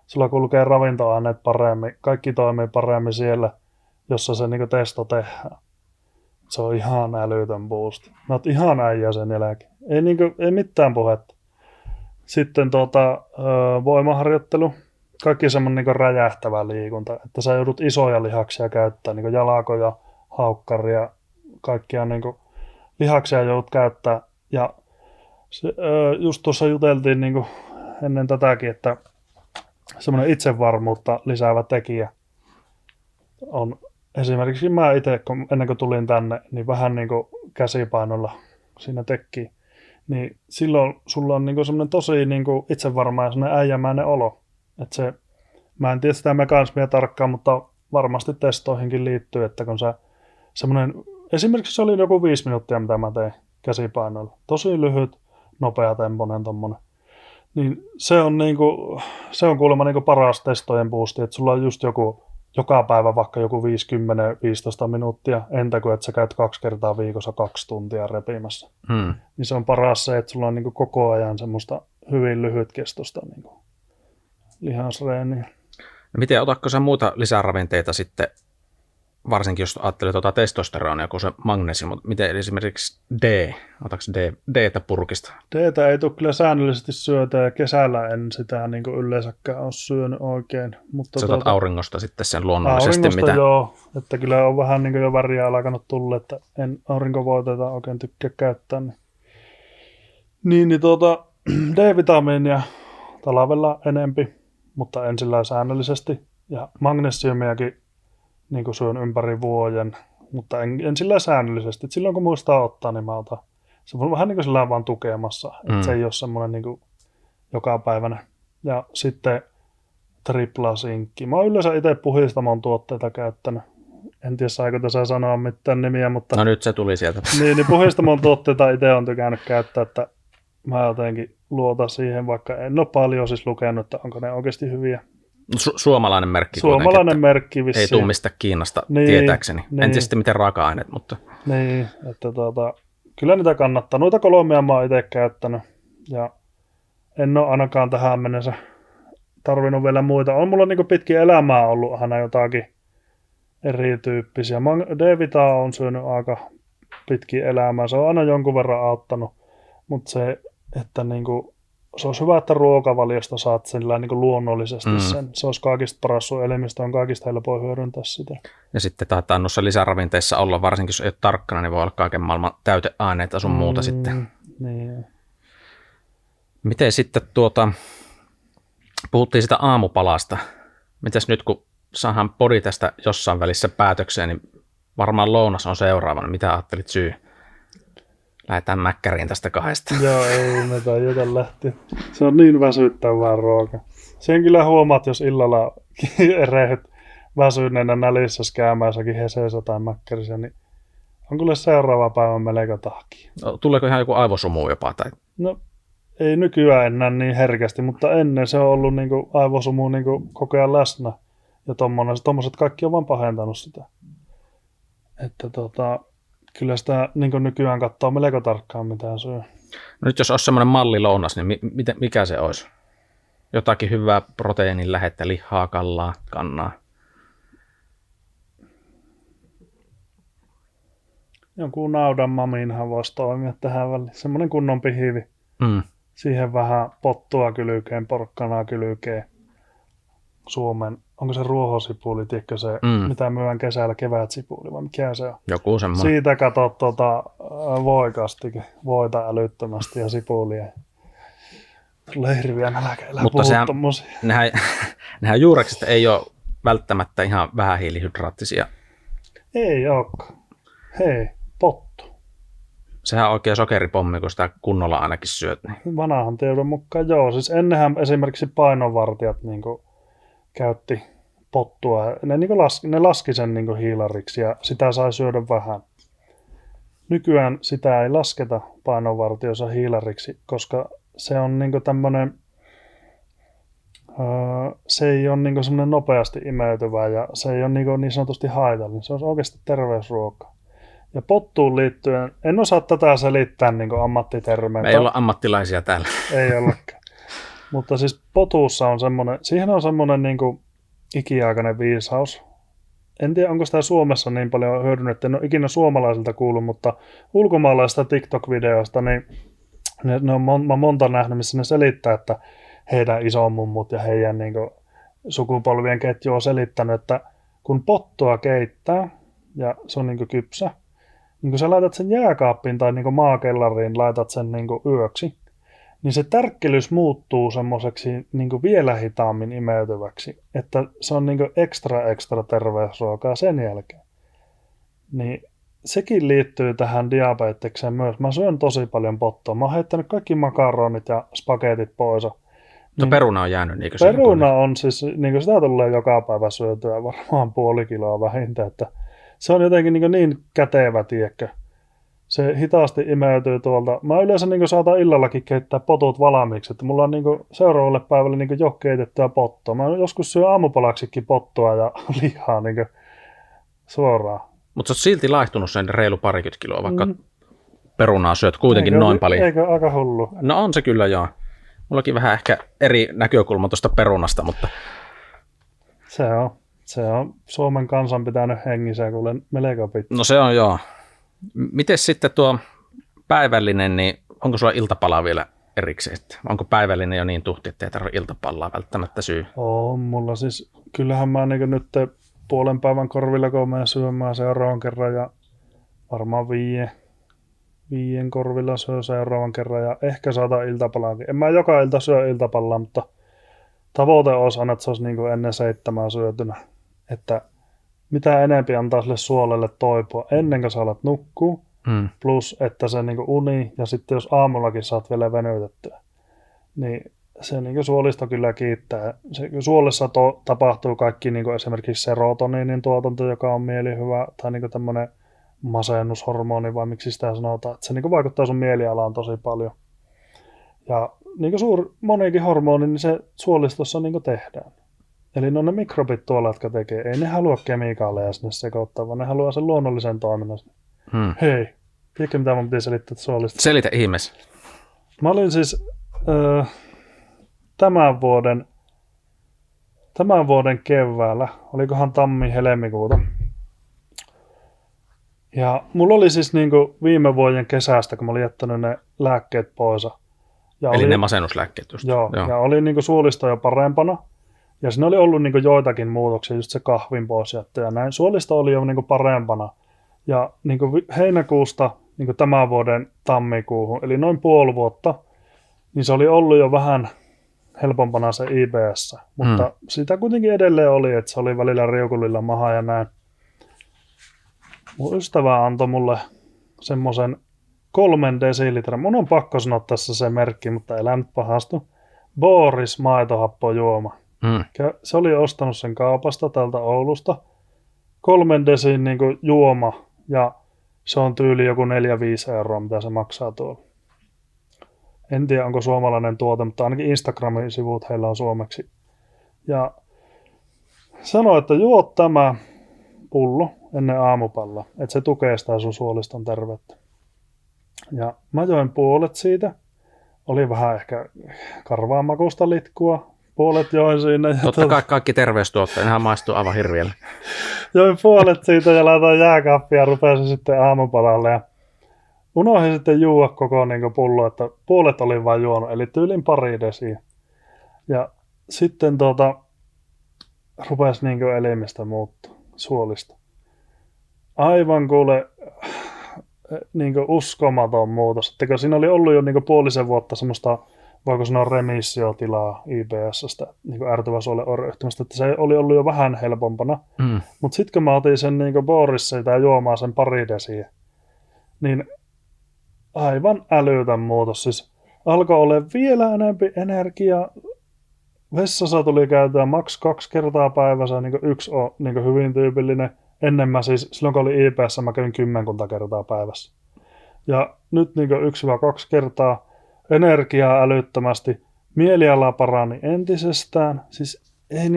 sulla kulkee ravintoaineet paremmin, kaikki toimii paremmin siellä, jossa se niin testo tehdään. Se on ihan älytön boost. Mä oot ihan äijä sen jälkeen. Ei mitään puhetta. Sitten voimaharjoittelu. Kaikki semmoinen niin räjähtävä liikunta. Että sä joudut isoja lihaksia käyttää, niin jalkoja, haukkaria, kaikkia niin lihaksia joudut käyttää. Ja just tuossa juteltiin niin ennen tätäkin, että semmoinen itsevarmuutta lisäävä tekijä on esimerkiksi mä itse, ennen kuin tulin tänne, niin vähän niin kuin käsipainolla siinä tekkiin, niin silloin sulla on niin kuin semmoinen tosi niin kuin itsevarma ja semmoinen äijämäinen olo. Että se, mä en tiedä sitä mekanismia tarkkaan, mutta varmasti testoihinkin liittyy, että kun se semmoinen, esimerkiksi se oli joku 5 minuuttia, mitä mä tein käsipainoilla. Tosi lyhyt, nopea temponen tommonen. Niin se on niinku, se on kuulemma niinku paras testojen boosti, että sulla on just joku joka päivä vaikka joku 50-15 minuuttia, entä kuin että sä käyt 2 kertaa viikossa 2 tuntia repimässä. Niin se on paras se, että sulla on niinku koko ajan semmoista hyvin lyhytkestoista niinku lihasreeniä. No miten, otatko sä muita lisäravinteita sitten, varsinkin jos ajattelee testosteronia, kun se magnesium, mutta miten esimerkiksi otatko D-tä purkista? D-tä ei tule kyllä säännöllisesti syötä ja kesällä en sitä niin kuin yleensäkään ole syönyt oikein. Mutta sä otat auringosta sitten sen luonnollisesti? Auringosta mitä? Joo, että kyllä on vähän niin kuin jo väriä alkanut tulla, että en aurinkovoiteita oikein tykkää käyttää. Niin D-vitamiinia talvella enempi, mutta en sillä säännöllisesti. Ja magnesiumiakin niin kuin syön ympäri vuoden, mutta en sillä säännöllisesti. Et silloin kun muistaa ottaa, niin mä otan. Se on vähän niin kuin sillä vaan tukemassa. Että se ei ole semmoinen niin kuin joka päivänä. Ja sitten triplasinkki. Mä oon yleensä itse Puhistamon tuotteita käyttänyt. En tiedä, saiko tässä sanoa mitään nimiä, mutta... No nyt se tuli sieltä. niin Puhistamon tuotteita itse on tykännyt käyttää, että mä jotenkin luotan siihen, vaikka en ole paljon siis lukenut, että onko ne oikeasti hyviä. Suomalainen merkki. Suomalainen merkki vissiin. Ei tule mistä Kiinasta tietääkseni. En tiedä sitten miten raaka-aineet, mutta... Niin, että kyllä niitä kannattaa. Noita 3 mä oon itse käyttänyt ja en ole ainakaan tähän mennessä tarvinnut vielä muita. On mulla niinku pitkin elämää ollut aina jotakin erityyppisiä. D-vitaa on syönyt aika pitkin elämää. Se on aina jonkun verran auttanut, mutta se, että niinku, se olisi hyvä, että ruokavaliosta saat sillä niin kuin luonnollisesti sen. Se olisi kaikista paras, sun elimistö on kaikista helpoin hyödyntää sitä. Ja sitten taitaa noissa lisäravinteissa olla, varsinkin jos ei ole tarkkana, niin voi olla kaiken maailman täyteaineita sun muuta sitten. Niin. Miten sitten puhuttiin sitä aamupalasta. Mitäs nyt kun saadaan podi tästä jossain välissä päätökseen, niin varmaan lounas on seuraavana. Mitä ajattelit syy? Lähdetään mäkkäriin tästä 2. Joo, ei me taideta lähteä. Se on niin väsyttävää ruoka. Sen kyllä huomaat, jos illalla erehyt väsyneenä nälissä käymään jossakin heseessä tai mäkkärissä, niin on kyllä seuraava päivä melko tahkia. No, tuleeko ihan joku aivosumu jopa? Tai? No, ei nykyään enää niin herkästi, mutta ennen se on ollut niinku aivosumu niinku koko ajan läsnä. Ja tommoset kaikki on vaan pahentanut sitä. Että kyllä sitä niin nykyään katsoo melko tarkkaan, mitä syö. No nyt jos olisi semmoinen mallilounas, niin mikä se olisi? Jotakin hyvää proteiinin lähettä, lihaa, kallaa, kannaa? Jonkun naudan maminhan voisi toimia tähän väliin. Semmoinen kunnon pihivi. Siihen vähän pottua kylkeen, porkkanaa kylkeen. Suomen, onko se ruohosipuli, tiedätkö se, mitä myydään kesällä, kevätsipuli vai mikä se on? Joku semmoinen. Siitä katsot voikastike, voita älyttömästi ja sipulia. Tulee hirviä nälkä, elää mutta nehän juurekset ei ole välttämättä ihan vähähiilihydraattisia. Ei olekaan. Hei, pottu. Sehän on oikein sokeripommi, kun sitä kunnolla ainakin syöt. Niin. Vanhan teidän mukaan joo. Siis ennenhän esimerkiksi painonvartijat niin käytti pottua. Ne laski sen niin hiilariksi ja sitä sai syödä vähän. Nykyään sitä ei lasketa painonvartijoissa hiilariksi, koska se on niin tämmöinen, se ei ole niin semmoinen nopeasti imeytyvä ja se ei ole niin sanotusti haitallinen. Se on oikeasti terveysruoka. Ja pottuun liittyen, en osaa tätä selittää niin ammattitermein. Me ei olla ammattilaisia täällä. Ei ollakaan. Mutta siis potuussa on semmoinen, siihen on semmoinen niin ikiaikainen viisaus. En tiedä, onko sitä Suomessa niin paljon hyödynnetty. En ole ikinä suomalaisilta kuullut, mutta ulkomaalaisista TikTok-videoista, niin mä oon monta nähnyt, missä ne selittää, että heidän isomummut ja heidän niin sukupolvien ketju on selittänyt, että kun pottua keittää ja se on niin kypsä, niin kun sä laitat sen jääkaappiin tai niin maakellariin, laitat sen niin yöksi, niin se tärkkelys muuttuu semmoiseksi niin vielä hitaammin imeytyväksi, että se on niin ekstra terveysruokaa sen jälkeen. Niin sekin liittyy tähän diabetekseen myös. Mä syön tosi paljon pottua. Mä oon heittänyt kaikki makaronit ja spagetit pois. Mutta peruna on jäänyt, niinkö? Peruna on siis, niin sitä tulee joka päivä syötyä varmaan 0,5 kiloa vähintään, että se on jotenkin niin kätevä, tiedätkö. Se hitaasti imeytyy tuolta. Mä yleensä saatan illallakin keittää potut valmiiksi, että mulla on seuraavalle päivälle jo keitettyä pottoa. Mä joskus syön aamupalaksikin pottoa ja lihaa suoraan. Mutta sä oot silti laihtunut sen reilu 20 kiloa, vaikka perunaa syöt kuitenkin noin paljon. Eikö aika hullu? No on se kyllä, joo. Mullakin vähän ehkä eri näkökulma tuosta perunasta, mutta... Se on Suomen kansan pitänyt hengissä, kuule melko pitkä. No se on joo. Miten sitten tuo päivällinen, niin onko sulla iltapalaa vielä erikseen? Onko päivällinen jo niin tuhti, että ei tarvitse iltapalaa välttämättä syy? On mulla siis, kyllähän mä nyt puolen päivän korvilla, kun menen syömään seuraavan kerran ja varmaan viien korvilla syö seuraavan kerran ja ehkä saatan iltapalaakin. En mä joka ilta syö iltapalaa, mutta tavoite olisi aina, että se olisi ennen 7 syötynä. Että mitä enempi antaa sille suolelle toipua ennen kuin sä alat nukkua, plus että se uni ja sitten jos aamullakin saat vielä venytettyä, niin se suolisto kyllä kiittää. Suolessa tapahtuu kaikki esimerkiksi serotoniinin tuotanto, joka on mielihyvä, tai tämmöinen masennushormoni, vai miksi sitä sanotaan, että se vaikuttaa sun mielialaan tosi paljon. Ja monikin hormoni, niin se suolistossa tehdään. Eli ne mikrobit tuolla, jotka tekee, ei ne halua kemikaaleja sinne sekoittaa, vaan ne haluaa sen luonnollisen toiminnan. Hei, tiedätkö mitä mun piti selittää suolistosta? Selitä ihmeessä. Mä olin siis tämän vuoden keväällä, olikohan tammi-helmikuuta. Ja mulla oli siis viime vuoden kesästä, kun mä olin jättänyt ne lääkkeet pois. Eli ne masennuslääkkeet just. Joo. Ja oli suolisto jo parempana. Ja siinä oli ollut joitakin muutoksia, just se kahvin poisjättö ja näin. Suolisto oli jo parempana. Ja heinäkuusta tämän vuoden tammikuuhun, eli noin puoli vuotta, niin se oli ollut jo vähän helpompana se IBS. Mutta sitä kuitenkin edelleen oli, että se oli välillä riukulilla maha ja näin. Mun ystävä antoi mulle semmoisen 3 desilitran. Mun on pakko sanoa tässä se merkki, mutta älä nyt pahastu. Boris maitohappojuoma. Se oli ostanut sen kaupasta täältä Oulusta. 3 desin juoma ja se on tyyli joku 4-5 euroa, mitä se maksaa tuolla. En tiedä, onko suomalainen tuote, mutta ainakin Instagramin sivut heillä on suomeksi. Ja sanoi, että juo tämä pullo ennen aamupallaa, että se tukee sitä sun suoliston terveyttä. Ja mä join puolet siitä. Oli vähän ehkä karvaa makusta litkua. Puolet join siinä. Totta kai kaikki terveystuotteet, nehän maistuu aivan hirviölle. Join puolet siitä ja laitoin jääkaappia ja rupesin sitten aamupalalle. Ja unohdin sitten juua koko pullo, että puolet olin vain juonut, eli tyylin 2 desiä. Ja sitten rupesi elimistä muuttua, suolista. Aivan kuule uskomaton muutos. Että siinä oli ollut jo puolisen vuotta semmoista, voiko sanoa remissiotilaa IBS:stä, ärtyvä suolen oireyhtymästä, että se oli ollut jo vähän helpompana. Mutta sitten kun mä otin sen Boris siitä ja juomaan sen 2 desiä, niin aivan älytön muutos. Siis alkoi olla vielä enemmän energiaa. Vessassa tuli käytyä maks 2 kertaa päivässä, yksi on hyvin tyypillinen. Ennen mä siis, silloin kun oli IPS, mä kävin 10 kertaa päivässä. Ja nyt 1-2 kertaa energiaa älyttömästi. Mieliala parani entisestään. Siis ei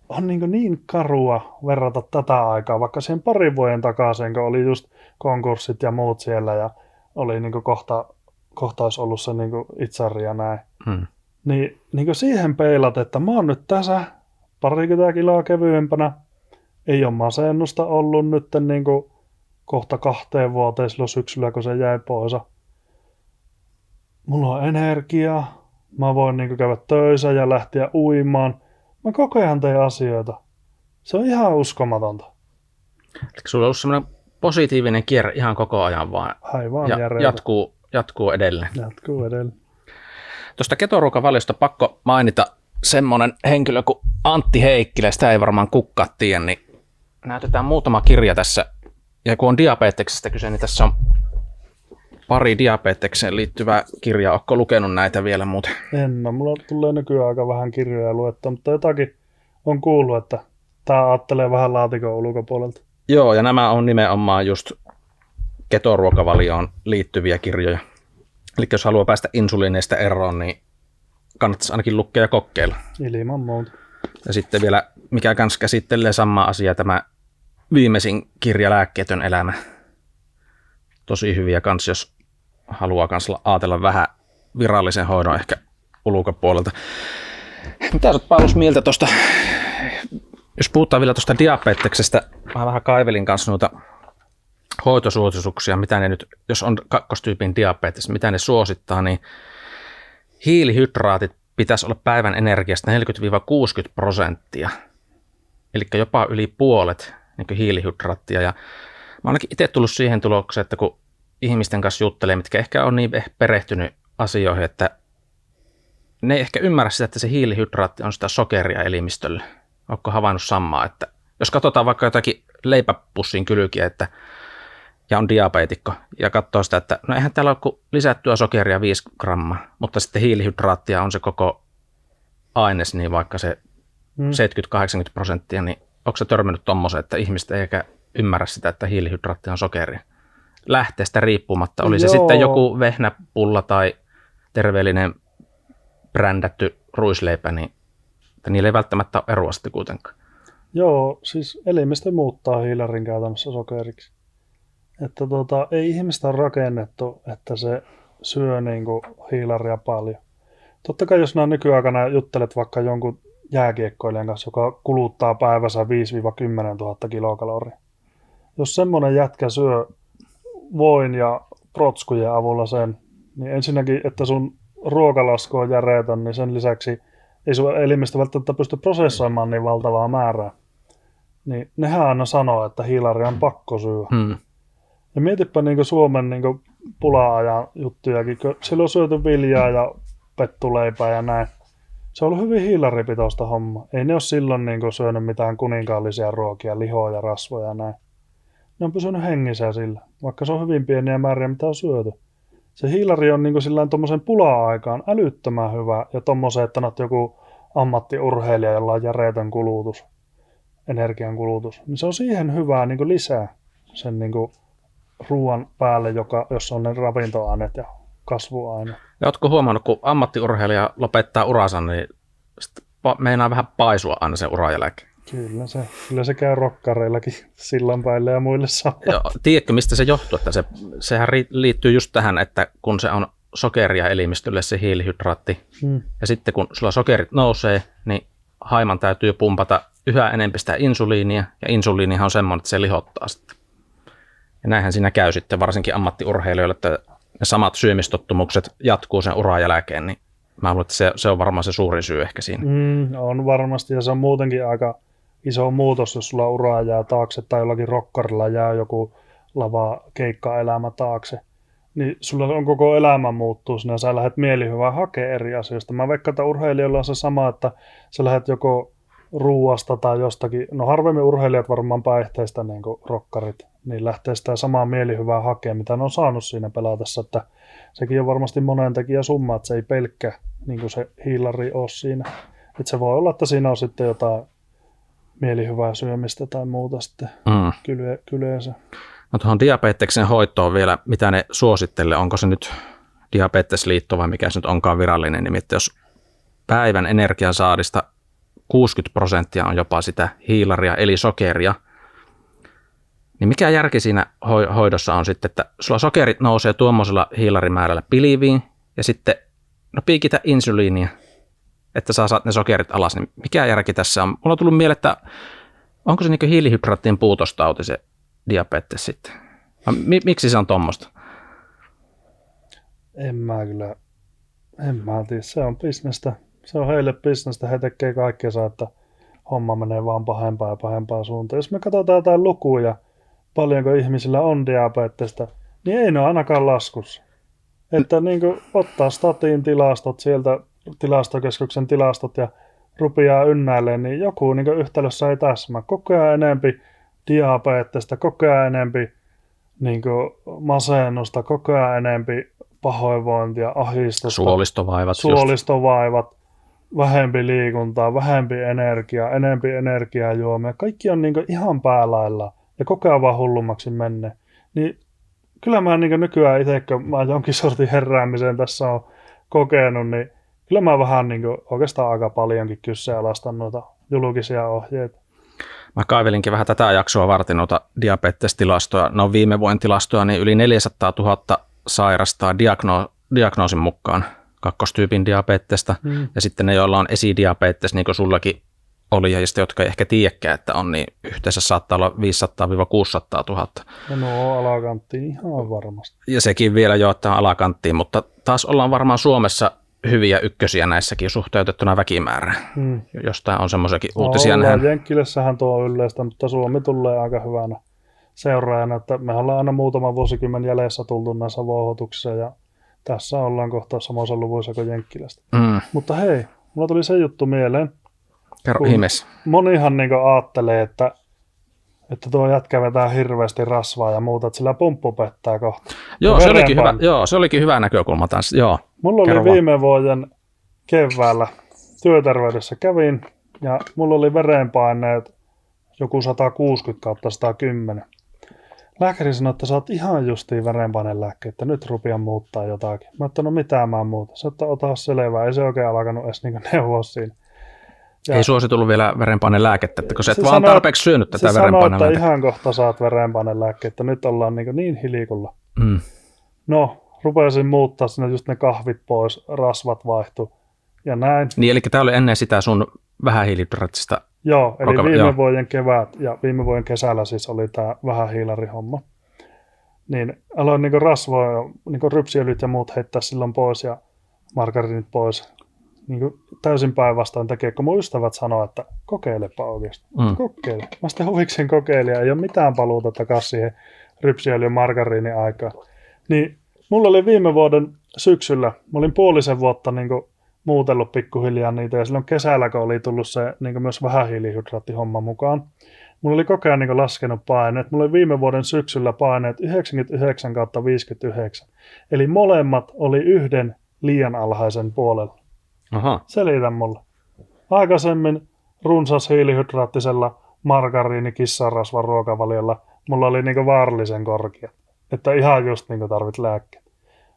on niin karua verrata tätä aikaa, vaikka siihen 2 vuoden takaisin, kun oli just konkurssit ja muut siellä ja oli kohta olisi ollut se itsari ja näin. Niin siihen peilat, että mä oon nyt tässä 20 kiloa kevyempänä. Ei ole masennusta ollut nyt kohta 2 vuoteen silloin syksyllä, kun se jäi pois. Mulla on energiaa. Mä voin käydä töissä ja lähteä uimaan. Mä koko ajan teen asioita. Se on ihan uskomatonta. Eikö sulla ollut semmoinen positiivinen kierre ihan koko ajan vaan? Aivan jatkuu edelleen. Jatkuu edelleen. Tuosta ketoruokavaliosta pakko mainita semmoinen henkilö kuin Antti Heikkilä, sitä ei varmaan kukaan tiedä, niin näytetään muutama kirja tässä. Ja kun on diabeteksestä kyse, niin tässä on pari diabetekseen liittyvää kirjaa. Ootko lukenut näitä vielä muuten? En ole. Mulla tulee nykyään aika vähän kirjoja luettua, mutta jotakin on kuullut, että tämä ajattelee vähän laatikon ulkopuolelta. Joo, ja nämä on nimenomaan just ketoruokavalioon liittyviä kirjoja. Eli jos haluaa päästä insuliineista eroon, niin kannattaisi ainakin lukea ja kokeilla. Ilman muuta. Ja sitten vielä, mikä kans käsittelee samaa asiaa, tämä viimeisin kirja Lääkkeetön elämä. Tosi hyviä kans, jos haluaa kans ajatella vähän virallisen hoidon ehkä ulkopuolelta. Mitä olet Paulus mieltä tuosta, jos puhutaan vielä tuosta diabeteksestä, mä vähän kaivelin kanssa noita hoitosuosituksia, mitä ne nyt, jos on kakkostyypin diabetes, mitä ne suosittaa, niin hiilihydraatit pitäisi olla päivän energiasta 40-60%, eli jopa yli puolet niin hiilihydraattia. Ja mä ainakin itse tullut siihen tulokseen, että kun ihmisten kanssa juttelee, mitkä ehkä on niin perehtynyt asioihin, että ne ei ehkä ymmärrä sitä, että se hiilihydraatti on sitä sokeria elimistölle. Oletko havainnut samaa, että jos katsotaan vaikka jotakin leipäpussin kylkiä, että ja on diabeetikko, ja katsoo sitä, että no eihän täällä ole kuin lisättyä sokeria 5 grammaa, mutta sitten hiilihydraattia on se koko aines, niin vaikka se 70-80%, niin onko se törmännyt tommoseen, että ihmiset ei eikä ymmärrä sitä, että hiilihydraatti on sokeria? Lähteestä riippumatta, oli se sitten joku vehnäpulla tai terveellinen brändätty ruisleipä, niin että niillä ei välttämättä ole eroa sitten kuitenkaan. Joo, siis elimistö muuttaa hiilarin käytännössä sokeriksi. Että ei ihmistä ole rakennettu, että se syö niinku hiilaria paljon. Totta kai jos nykyaikana juttelet vaikka jonkun jääkiekkoilijan kanssa, joka kuluttaa päivässä 5-10 000 kilokaloria. Jos semmoinen jätkä syö voin ja protskujen avulla sen, niin ensinnäkin, että sun ruokalasku on järeetön, niin sen lisäksi ei sun elimistö välttämättä pysty prosessoimaan niin valtavaa määrää. Niin nehän aina sanoo, että hiilaria on pakko syödä. Ja mietipä niin Suomen niin pula-ajan juttujakin, kun siellä on syöty viljaa ja pettuleipää ja näin. Se on ollut hyvin hiilaripitoista homma. Ei ne ole silloin niin syönyt mitään kuninkaallisia ruokia, lihoa ja rasvoja ja näin. Ne on pysynyt hengissä sillä, vaikka se on hyvin pieniä määriä, mitä on syöty. Se hiilari on niin sillään tuommoisen pula-aikaan älyttömän hyvä ja tuommoisen, että olet joku ammattiurheilija, jolla on järeetön kulutus, energian kulutus. Niin se on siihen hyvää niin lisää sen niin ruoan päälle, jossa on ne ravintoaineet ja kasvuaineet. Ja ootko huomannut, kun ammattiurheilija lopettaa uransa, niin meinaa vähän paisua aina sen uran jälkeen? Kyllä se käy rokkareillakin sillanpäille ja muille samoin. Tiedätkö, mistä se johtuu? Että sehän liittyy just tähän, että kun se on sokeria elimistölle se hiilihydraatti, ja sitten kun sulla sokerit nousee, niin haiman täytyy pumpata yhä enemmän sitä insuliinia, ja insuliinihan on semmoinen, että se lihottaa sitten. Ja näinhän siinä käy sitten varsinkin ammattiurheilijoille, että ne samat syömistottumukset jatkuu sen uran jälkeen, niin mä luulen, että se on varmaan se suurin syy ehkä siinä. On varmasti, ja se on muutenkin aika iso muutos, jos sulla uraa jää taakse tai jollakin rokkarilla jää joku lava keikkaelämä taakse. Niin sulla on koko elämä muuttuu sinne ja sä lähdet mielihyvää hakemaan eri asioista. Mä veikkaan, että urheilijoilla on se sama, että sä lähdet joko ruuasta tai jostakin, no harvemmin urheilijat varmaan päihteistä niin kuin rokkarit, niin lähtee sitä samaa mielihyvää hakemaan, mitä ne on saanut siinä pelatessa, että sekin on varmasti monen tekijä summa, että se ei pelkkä niin kuin se hiilari ole siinä. Että se voi olla, että siinä on sitten jotain mielihyvää syömistä tai muuta sitten kyleensä. No tuohon diabeteksen hoitoon vielä, mitä ne suosittelee, onko se nyt Diabetesliitto vai mikä se nyt onkaan virallinen, nimittäin jos päivän energiansaadista 60% on jopa sitä hiilaria eli sokeria, niin mikä järki siinä hoidossa on sitten, että sulla sokerit nousee tuommoisella hiilarimäärällä pilviin ja sitten piikitä insuliinia, että sä saat ne sokerit alas, niin mikä järki tässä on? Mulla on tullut mieleen, että onko se niin hiilihydraattien puutostauti se diabetes sitten? Miksi se on tuommoista? En mä tiedä, se on bisnestä. Se on heille bisnestä, he tekee kaikkea, että homma menee vaan pahempaa ja pahempaa suuntaan. Jos me katsotaan jotain lukuja, paljonko ihmisillä on diabetesta, niin ei ne ole ainakaan laskussa. Että niin kuin ottaa statin tilastot sieltä, tilastokeskuksen tilastot ja rupeaa ynnäilemään, niin joku niin yhtälössä ei täsmää. Koko ajan enempi diabetesta, koko ajan enempi niin kuin masennusta, koko ajan enempi pahoinvointia, ahdistusta, Suolistovaivat. suolistovaivat, vähempi liikuntaa, vähempi energiaa, enempi energiajuomia. Kaikki on niin kuin ihan päälailla ja koko ajan vaan hullummaksi menne. Niin kyllä mä niin kuin nykyään itse, kun mä jonkin sortin heräämiseen tässä on kokenut, niin kyllä mä vähän niin kuin oikeastaan aika paljonkin kyseenalaistan noita julkisia ohjeita. Mä kaivelinkin vähän tätä jaksoa varten noita diabetestilastoja. No viime vuoden tilastoja, niin yli 400 000 sairastaa diagnoosin mukaan kakkostyypin diabetesta. Ja sitten ne, joilla on esidiabetes, niin kuin sullakin oli, ja sitten jotka ei ehkä tiedäkään, että on, niin yhteensä saattaa olla 500-600 000. No alakanttiin ihan varmasti. Ja sekin vielä jo, että on alakanttiin, mutta taas ollaan varmaan Suomessa hyviä ykkösiä näissäkin suhteutettuna väkimäärään. Jostain on semmoisiakin uutisia nähdään. Jenkkilessähän tuo on yleistä, mutta Suomi tulee aika hyvänä seuraajana, että me ollaan aina muutama vuosikymmen jäljessä tultu näissä vouhotuksissa ja tässä ollaan kohta samassa luvuissa kuin Jenkkilästä. Mutta hei, mulla tuli se juttu mieleen. Kerro ihmeessä. Monihan niin ajattelee, että tuo jätkä vetää hirveästi rasvaa ja muuta, että sillä pumppu pettää kohta. Se olikin hyvä näkökulma taas. Joo. Mulla oli viime vuoden keväällä työterveydessä kävin ja mulla oli verenpaineet joku 160/110. Lääkäri sanoi, että sä oot ihan justiin verenpainelääkkeet, että nyt rupeaa muuttaa jotakin. Mä ajattelin, no mitä mä muuta. Se että ota selvää, ei se oikein alkanut edes niin neuvoa siinä. Ja ei suositellut vielä verenpainelääkettä, että kun sä et vaan tarpeeksi syönyt tätä verenpainelääkettä. Se sanoi, että ihan kohta saat verenpainelääkettä, nyt ollaan niin hilikulla. No, rupesin muuttaa sinne just ne kahvit pois, rasvat vaihtu ja näin. Niin, eli tämä oli ennen sitä sun vähähiilihydraattista. Joo, eli viime vuoden kevät ja viime vuoden kesällä siis oli tämä vähähiilarihomma. Niin aloin niinku rasvoja, niinku rypsiöljyt ja muut heittää silloin pois ja margarinit pois. Niinku täysin päinvastoin tekee, kun mun ystävät sanoo, että kokeilepa oikeasti. Kokeile. Mä sitten huviksen kokeilin ja ei ole mitään paluuta takaisin siihen rypsiöljyn margariinin aikaan. Niin mulla oli viime vuoden syksyllä, mä olin puolisen vuotta niinku muutellut pikkuhiljaa niitä ja silloin kesällä, kun oli tullut se niin myös vähähiilihydraattihomma mukaan. Mulla oli koko ajan niin laskenut paineet. Mulla oli viime vuoden syksyllä paineet 99/59. Eli molemmat oli yhden liian alhaisen puolella. Aha. Selitä mulle. Aikaisemmin runsas hiilihydraattisella margariini kissanrasvan ruokavaliolla mulla oli niin vaarallisen korkea. Että ihan just niin tarvit lääkkeet.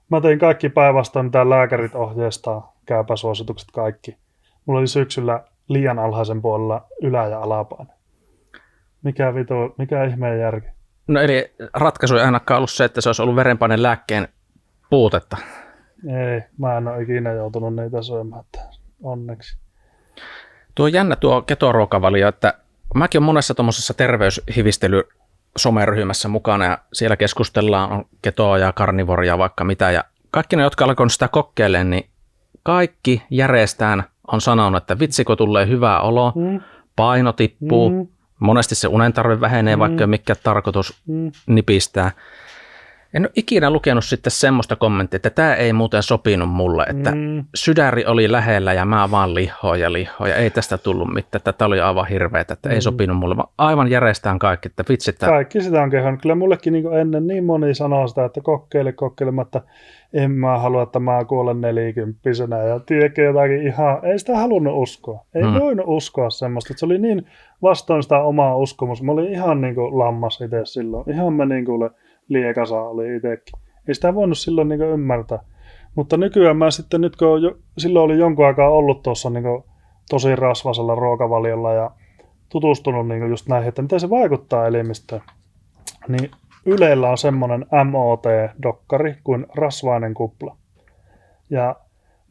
Mä tein kaikki päinvastoin, mitä lääkärit ohjeistaa, käypäsuositukset kaikki. Mulla oli syksyllä liian alhaisen puolella ylä- ja alapaine. Mikä ihmeen järki? No eli ratkaisu ei ainakaan ollut se, että se olisi ollut verenpaineen lääkkeen puutetta. Ei, mä en ole ikinä joutunut niitä syömään, onneksi. Tuo on jännä tuo ketoruokavalio, että mäkin olen monessa tuommoisessa terveyshivistely-someryhmässä mukana ja siellä keskustellaan on ketoa ja karnivoria vaikka mitä ja kaikki ne, jotka alkoivat sitä kokeilemaan, niin kaikki järjestään on sanonut, että vitsi kun tulee hyvä olo, paino tippuu, monesti se unentarve vähenee, vaikka ei ole mikään tarkoitus nipistää. En ole ikinä lukenut sitten semmoista kommenttia, että tämä ei muuten sopinut mulle, että sydäri oli lähellä ja mä vaan lihoin ja ei tästä tullut mitään, että tämä oli aivan hirveetä, että ei sopinut mulle. Vaan järjestään kaikki, että vitsi. Kaikki sitä on kehonnut. Kyllä mullekin niin ennen niin moni sanoo sitä, että kokeilematta en mä halua, että mä kuolen 40-vuotiaana ja tiedätkö jotakin ihan, ei sitä halunnut uskoa. Ei voinut uskoa semmoista, että se oli niin vastoin sitä omaa uskomusta. Mä olin ihan niin kuin lammas itse silloin. Ihan mä niin kuin liekasa oli itsekin. Ei sitä voinut silloin niin ymmärtää. Mutta nykyään mä sitten, nyt kun silloin oli jonkun aikaa ollut tuossa niin tosi rasvasella ruokavaliolla ja tutustunut niin just näihin, että miten se vaikuttaa elimistöön, niin Ylellä on semmoinen MOT-dokkari kuin rasvainen kupla. Ja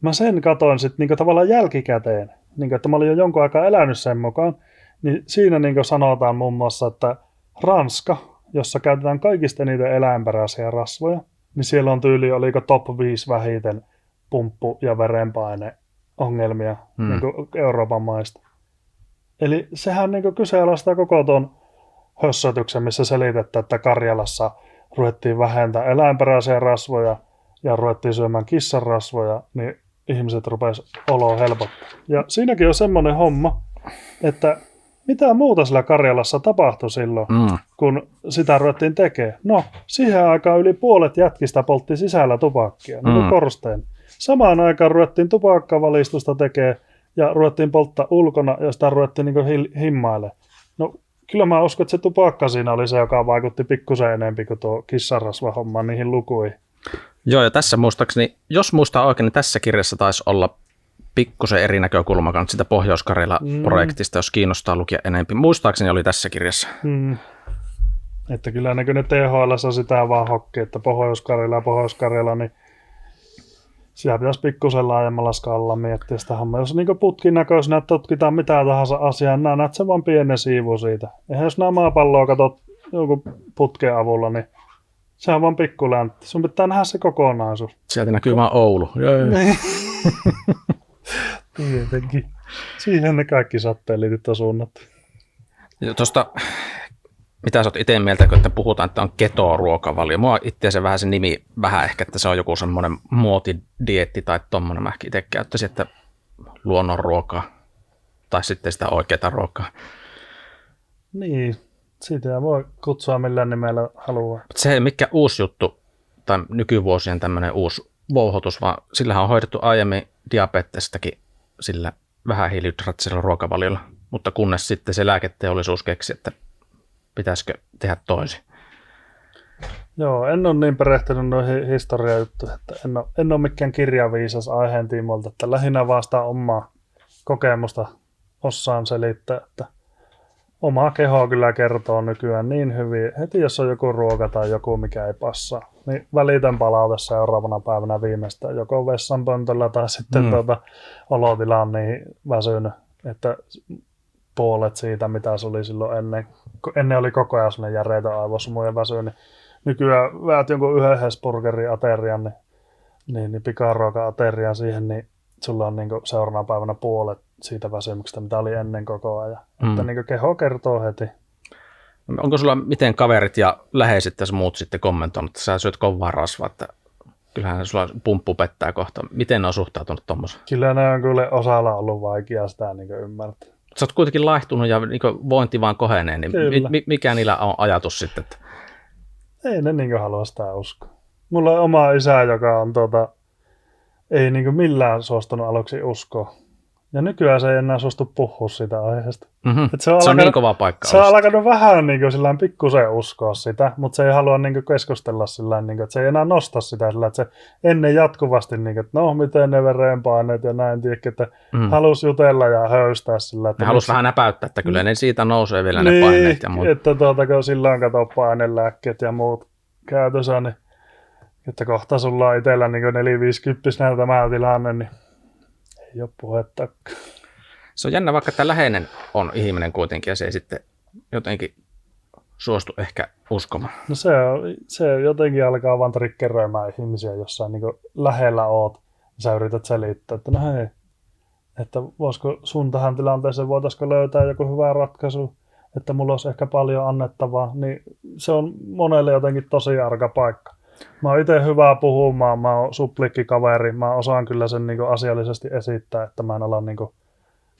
mä sen katoin sitten niin tavallaan jälkikäteen, niin että mä olin jo jonkun aikaa elänyt sen mukaan, niin siinä niin sanotaan muun muassa, että Ranska, jossa käytetään kaikista niitä eläinperäisiä rasvoja, niin siellä on tyyli, oliko top 5 vähiten pumppu- ja verenpaineongelmia niin Euroopan maista. Eli sehän niin kyseenalaistaa koko tuon hössötyksen, missä selitetään, että Karjalassa ruvettiin vähentämään eläinperäisiä rasvoja ja ruvettiin syömään kissanrasvoja, niin ihmiset rupesivat oloa helpottaa. Ja siinäkin on semmoinen homma, että mitä muuta sillä Karjalassa tapahtui silloin, kun sitä ruvettiin tekemään? No, siihen aikaan yli puolet jätkistä poltti sisällä tupakkia, niin kuin korsteen. Samaan aikaan ruvettiin tupakkavalistusta tekemään ja ruvettiin polttaa ulkona ja sitä ruvettiin niin himmailemaan. No, kyllä mä uskon, että se tupakka siinä oli se, joka vaikutti pikkusen enemmän kuin tuo kissarasvahomma niihin lukuihin. Joo, ja tässä muistaakseni, jos muistaa oikein, niin tässä kirjassa taisi olla pikkusen eri näkökulma kanssa sitä Pohjois-Karjala-projektista, jos kiinnostaa lukia enemmän. Muistaakseni oli tässä kirjassa. Että kyllä ne THL:ssä sitä vaan hokki, että Pohjois-Karjala, niin siellä pitäisi pikkusen laajemmalla skaalalla miettiä sitä hommaa. Jos niin putkin näköisenä, että tutkitaan mitä tahansa asiaa, niin näet sen vaan pienen siivu siitä. Eihän jos nämä maapalloa katsot jonkun putken avulla, niin se on vaan pikkuläntti. Sun pitää nähdä se kokonaisuus. Sieltä näkyy vaan Oulu. Tietenkin. Siihen ne kaikki satelliitit on suunnattu. Tuosta, mitä sä oot itse mieltä, että puhutaan, että on keto-ruokavalio. Mua itse vähän se nimi vähän ehkä, että se on joku semmoinen muotidieetti tai tommoinen. Mä ehkä itse käyttäisin, että luonnonruokaa tai sitten sitä oikeaa ruokaa. Niin, siitä voi kutsua millään nimellä haluaa. Se ei mikä uusi juttu tai nykyvuosien tämmöinen uusi vouhotus, vaan sillähän on hoidettu aiemmin diabetestakin sillä vähähiilihydraattisella ruokavaliolla, mutta kunnes sitten se lääketeollisuus keksi, että pitäisikö tehdä toisin. Joo, en ole niin perehtynyt noihin historiajuttuihin, että en ole mikään kirjaviisas aiheen tiimoilta, että lähinnä vaan sitä omaa kokemusta osaan selittää, että oma keho kyllä kertoo nykyään niin hyvin. Heti jos on joku ruoka tai joku mikä ei passaa, niin välitän palaute seuraavana päivänä viimeistään joko vessanpöntöllä tai sitten olotila on niin väsynyt, että puolet siitä mitä se oli silloin ennen oli koko ajan sellainen järeitä aivosmu ja väsy, niin nykyään väät jonkun yhden Hesburgerin aterian, niin pikaruoka-aterian siihen, niin sulla on niin seuraavana päivänä puolet siitä väsymyksestä, mitä oli ennen koko ajan. Että niin keho kertoo heti. Onko sulla miten kaverit ja läheiset ja muut sitten kommentoinut, että sä syöt kovaa rasvaa, että kyllähän sulla pumppu pettää kohta. Miten ne on suhtautunut tommoseen? Kyllä ne on kyllä osalla ollut vaikea sitä niin ymmärtää. Sä oot kuitenkin laihtunut ja niin vointi vaan kohenee, niin mikä niillä on ajatus sitten? Että... Ei ne niin halua sitä uskoa. Mulla on oma isä, joka on ei niin millään suostunut aluksi uskoa. Ja nykyään se ei enää suostu puhua sitä aiheesta. Se on niin kova paikka. Se on alkanut vähän niin pikkusen uskoa sitä, mutta se ei halua niin keskustella sillä niin että se ei enää nosta sitä sillä, että se ennen jatkuvasti, niin että no miten ne verenpaineet ja näin, tiedätkö, että halusi jutella ja höystää sillä. Että ne halusi vähän näpäyttää, että kyllä ne siitä nousee vielä ne paineet ja muut. Että kun silloin katsoo painelääkkeet ja muut käytössä, niin että kohta sulla on itsellä niin 450 tämä tilanne, niin ei ole puhetta. Se on jännä, vaikka että läheinen on ihminen kuitenkin ja se ei sitten jotenkin suostu ehkä uskomaan. No se jotenkin alkaa vaan triggeröimään ihmisiä, jossain niin lähellä oot ja sä yrität selittää, että no hei, että voisiko sun tähän tilanteeseen, voitaisiko löytää joku hyvä ratkaisu, että mulla olisi ehkä paljon annettavaa, niin se on monelle jotenkin tosi arka paikka. Mä oon itse hyvää puhumaan, mä oon suplikkikaveri, mä osaan kyllä sen niin asiallisesti esittää, että mä en ala niin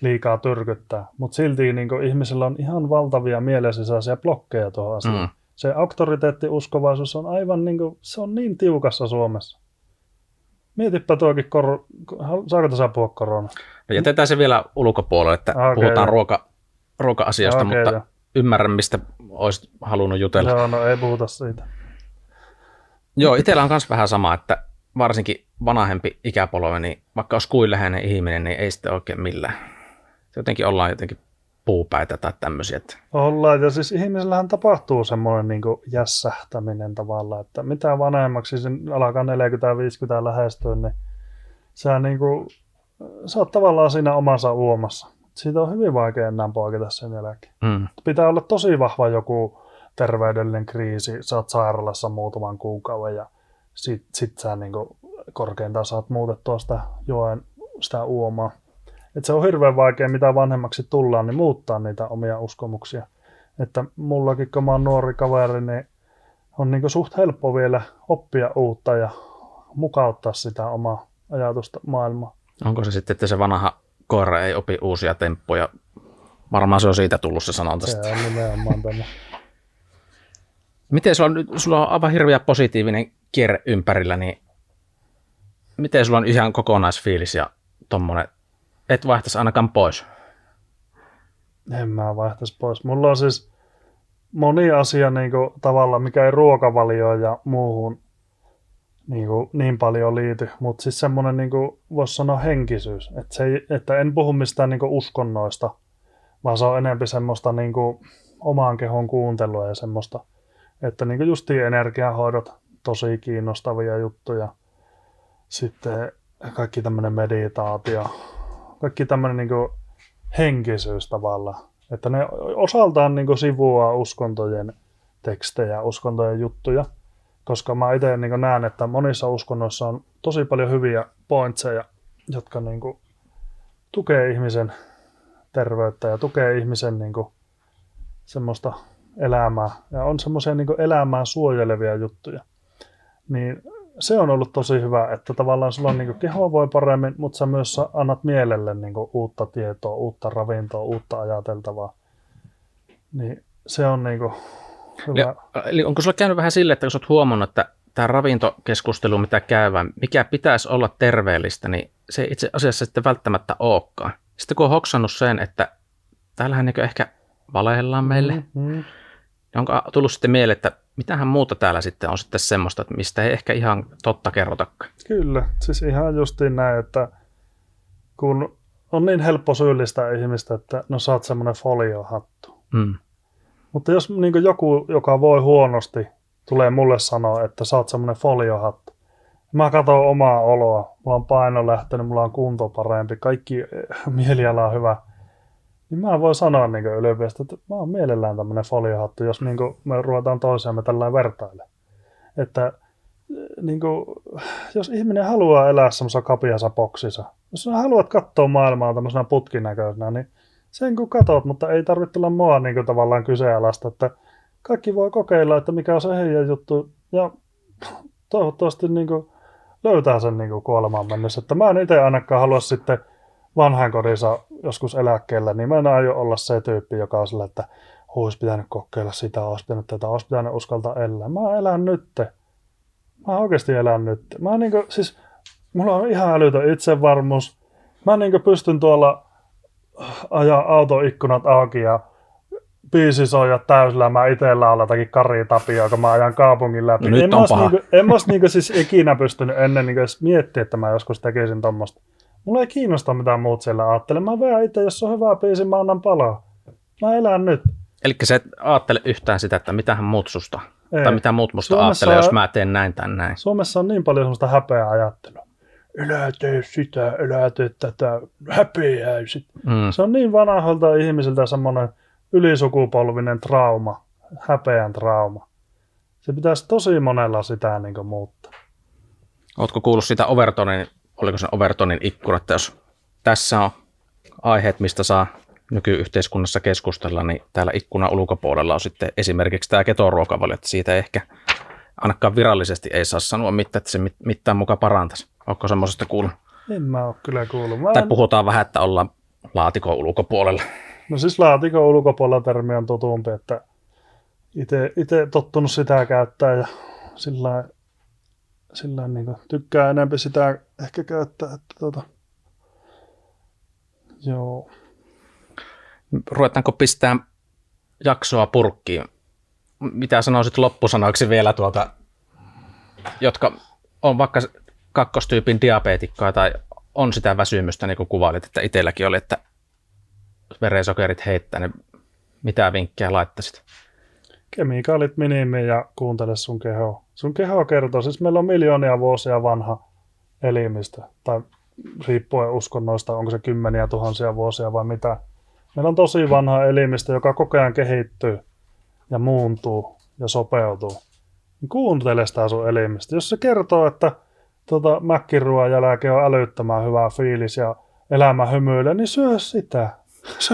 liikaa tyrkyttää. Mutta silti niin ihmisillä on ihan valtavia mielensisäisiä blokkeja tuohon asiaan. Se auktoriteettiuskovaisuus on aivan se on niin tiukassa Suomessa. Mietipä tuokin, saako tässä puhua korona? No jätetään se vielä ulkopuolelle, että puhutaan ruoka-asioista, mutta jo. Ymmärrän, mistä olisit halunnut jutella. Joo, no ei puhuta siitä. Joo, itsellä on myös vähän sama, että varsinkin vanhempi ikäpolve, niin vaikka olisi kuin läheinen ihminen, niin ei sitten oikein millään. Jotenkin ollaan puupäitä tai tämmöisiä. Ollaan, ja siis ihmisellähän tapahtuu semmoinen niin jässähtäminen tavallaan, että mitä vanhemmaksi sen alkaa 40-50 lähestyä, niin sä oot tavallaan siinä omassa uomassa. Siitä on hyvin vaikea enää poiketa sen jälkeen. Pitää olla tosi vahva joku terveydellinen kriisi, sä oot sairaalassa muutaman kuukauden ja sit sä korkeintaan saat muutettua sitä uomaa. Et se on hirveän vaikea, mitä vanhemmaksi tullaan, niin muuttaa niitä omia uskomuksia. Että mullakin, kun mä oon nuori kaveri, niin on suht helppo vielä oppia uutta ja mukauttaa sitä omaa ajatusta maailmaa. Onko se sitten, että se vanha koira ei opi uusia temppuja Varmaan se on siitä tullut se sanonta. Se on nimenomaan tämä. Miten sulla on aivan hirveä positiivinen kierre ympärillä, niin miten sulla on ihan kokonaisfiilis ja tommonen, et vaihtaisi ainakaan pois? En mä vaihtaisi pois. Mulla on siis moni asia niinku, tavallaan, mikä ei ruokavalioon ja muuhun niinku, niin paljon liity, mutta siis semmoinen, niinku, voisi sanoa henkisyys. Että en puhu mistään niinku, uskonnoista, vaan se on enemmän semmoista niinku, omaan kehon kuuntelua ja semmoista, että niinku, justiin energiahoidot, tosi kiinnostavia juttuja. Sitten kaikki tämmöinen meditaatio, kaikki tämmöinen niinku, henkisyys tavallaan. Että ne osaltaan niin sivuaa uskontojen tekstejä, uskontojen juttuja, koska mä itse niin näen, että monissa uskonnoissa on tosi paljon hyviä pointseja, jotka niin tukee ihmisen terveyttä ja tukee ihmisen niin semmoista elämää ja on semmoisia niin elämää suojelevia juttuja. Niin se on ollut tosi hyvä, että tavallaan sulla niin keho voi paremmin, mutta sä myös annat mielelle niin uutta tietoa, uutta ravintoa, uutta ajateltavaa. Niin se on niin hyvä. Ja, eli onko sulla käynyt vähän silleen, että kun sä oot huomannut, että tämä ravintokeskustelu, mitä käydään, mikä pitäisi olla terveellistä, niin se itse asiassa sitten välttämättä olekaan. Sitten kun on hoksannut sen, että täällähän niin ehkä valehdellaan meille, niin onko tullut sitten mieleen, että mitähän muuta täällä sitten on sitten semmoista, että mistä ei ehkä ihan totta kerrotakaan. Kyllä, siis ihan justiin näin, että kun on niin helppo syyllistää ihmistä, että no sä oot semmoinen foliohattu. Mutta jos niin joku, joka voi huonosti, tulee mulle sanoa, että sä oot semmoinen foliohattu. Mä katson omaa oloa, mulla on paino lähtenyt, mulla on kunto parempi, kaikki mieliala on hyvä. Niin mä voin sanoa niin yliopistosta, että mä oon mielellään tämmöinen foliohattu, jos niin me ruvetaan toisiamme tällainen vertaille. Että niin kuin, jos ihminen haluaa elää semmoisessa kapeassa boksissa, jos sä haluat katsoa maailmaa tämmöisenä putkinäköisenä, niin sen kun katot, mutta ei tarvitse tulla mua niin kuin, tavallaan kyseenalaista, että kaikki voi kokeilla, että mikä on se heidän juttu, ja toivottavasti niin kuin, löytää sen niin kuin, kuolemaan mennessä. Että mä en itse ainakaan halua sitten vanhainkodissa joskus eläkkeellä, niin mä en aio olla se tyyppi, joka on sillä, että olisi pitänyt kokeilla sitä, olisi pitänyt tätä, olisi pitänyt uskaltaa elää. Mä elän nytte. Mä oikeasti elän nyt. Mä niinku, siis, mulla on ihan älytön itsevarmuus. Mä niinku pystyn tuolla ajaa autoikkunat auki ja biisi soi ja täysillä. Mä ite laulan jotakin Kari Tapioa, kun mä ajan kaupungin läpi. No nyt on paha. En mä niinku siis ikinä pystynyt ennen niinku edes miettiä, että mä joskus tekisin tommoista. Mulla ei kiinnosta mitään muut siellä ajattele. Mä vedän itse, jos on hyvä biisi, mä annan palaa. Mä elän nyt. Eli sä et ajattele yhtään sitä, että mitähän muut susta, Ei. tai mitä muut musta Suomessa ajattelee, jos mä teen näin tai näin. Suomessa on niin paljon semmoista häpeää ajattelua. Elä tee sitä, elä tee tätä, häpeää. Se on niin vanhoilta ihmisiltä semmoinen ylisukupolvinen trauma, häpeän trauma. Se pitäisi tosi monella sitä niin kuin muuttaa. Ootko kuullut sitä Overtonin, oliko se Overtonin ikkuna, että jos tässä on aiheet, mistä saa nykyyhteiskunnassa keskustella, niin täällä ikkunan ulkopuolella on sitten esimerkiksi tämä ketoruokavalio, että siitä ehkä ainakaan virallisesti ei saa sanoa mitään, että se mitään mukaan parantaisi. Ootko semmoisesta kuullut? En mä ole kyllä kuullut. Tai puhutaan vähän, että ollaan laatikon ulkopuolella. No siis laatikon ulkopuolella termi on tutumpi, että itse tottunut sitä käyttää ja sillä niin kuin tykkää enemmän sitä ehkä käyttää. Että joo. Ruvetaanko pistää jaksoa purkkiin? Mitä sanoisit loppusanoiksi vielä jotka on vaikka kakkostyypin diabeetikkoja tai on sitä väsymystä, niin kuin kuvailit, että itselläkin oli, että verensokerit heittää, niin mitä vinkkejä laittaisit? Kemikaalit minimiin ja kuuntele sun kehoa. Sun keho kertoo, siis meillä on miljoonia vuosia vanha elimistö, tai riippuen uskonnoista, onko se kymmeniä tuhansia vuosia vai mitä. Meillä on tosi vanha elimistö, joka koko ajan kehittyy ja muuntuu ja sopeutuu. Kuuntele sitä sun elimistä. Jos se kertoo, että mäkkiruoan jälkeen on älyttömän hyvä fiilis ja elämä hymyilee, niin syö sitä. Se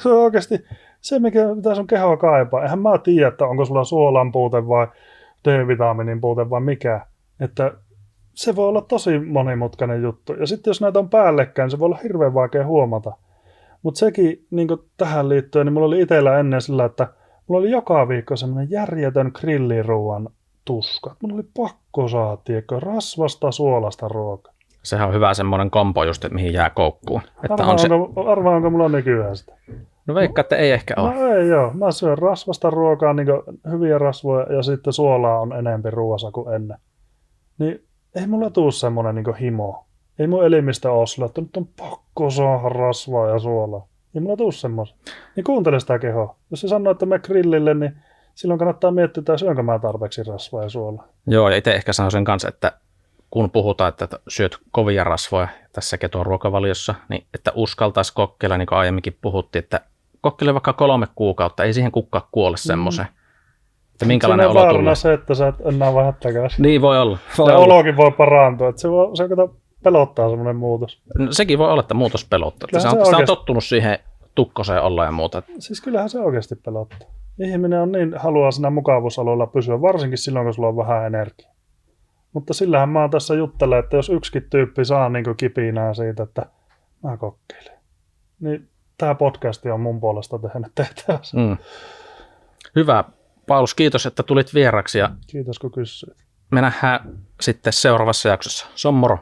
on oikeasti se, mitä sun keho kaipaa. Eihän mä tiedä, että onko sulla suolan puute vai D-vitamiinin puute vai mikä. Että se voi olla tosi monimutkainen juttu. Ja sitten jos näitä on päällekkäin, se voi olla hirveän vaikea huomata. Mutta sekin niin tähän liittyen, niin mulla oli itsellä ennen sillä, että mulla oli joka viikko semmoinen järjetön grilliruuan tuska. Mulla oli pakko saada, tiedätkö, rasvasta, suolasta ruokaa. Sehän on hyvä semmoinen kompo just, että mihin jää koukkuun. Että on se... Arvaa, onko mulla nykyään sitä? No veikkaa, että ei ehkä ole. No ei joo. Mä syön rasvasta ruokaa, niin hyviä rasvoja, ja sitten suolaa on enempi ruoassa kuin ennen. Niin ei mulla tuu semmoinen niin himo. Ei mun elimistä ole sillä, että nyt on pakko saada rasvaa ja suolaa. Ei mulla tuu semmoista. Niin kuuntele sitä kehoa. Jos se sanoo, että me grillille, niin silloin kannattaa miettiä, että syönkö mä tarpeeksi rasvaa ja suolaa. Joo, ja itse ehkä sanoisin kanssa, että kun puhutaan, että syöt kovia rasvoja tässä ketoruokavaliossa, niin että uskaltaisi kokeilla, niin kuin aiemminkin puhuttiin, että kokeile vaikka 3 kuukautta, ei siihen kukaan kuole semmoiseen. Että minkälainen olo tulee. Se, että sä et enää vähän takaisin. Niin voi olla. Ja olokin voi parantua, että se kato, pelottaa semmoinen muutos. No, sekin voi olla, että muutos pelottaa. Se on tottunut siihen tukkoseen olla ja muuta. Siis kyllähän se oikeasti pelottaa. Ihminen on niin, haluaa siinä mukavuusalueella pysyä, varsinkin silloin, kun sulla on vähän energiaa. Mutta sillähän mä tässä juttelen, että jos yksikin tyyppi saa niin kipinää siitä, että mä kokeilen, niin tämä podcasti on mun puolesta tehnyt tehtävänsä. Hyvä. Paulus, kiitos, että tulit vieraksi. Ja kiitos, kun kysyit. Me nähdään sitten seuraavassa jaksossa. Se on moro.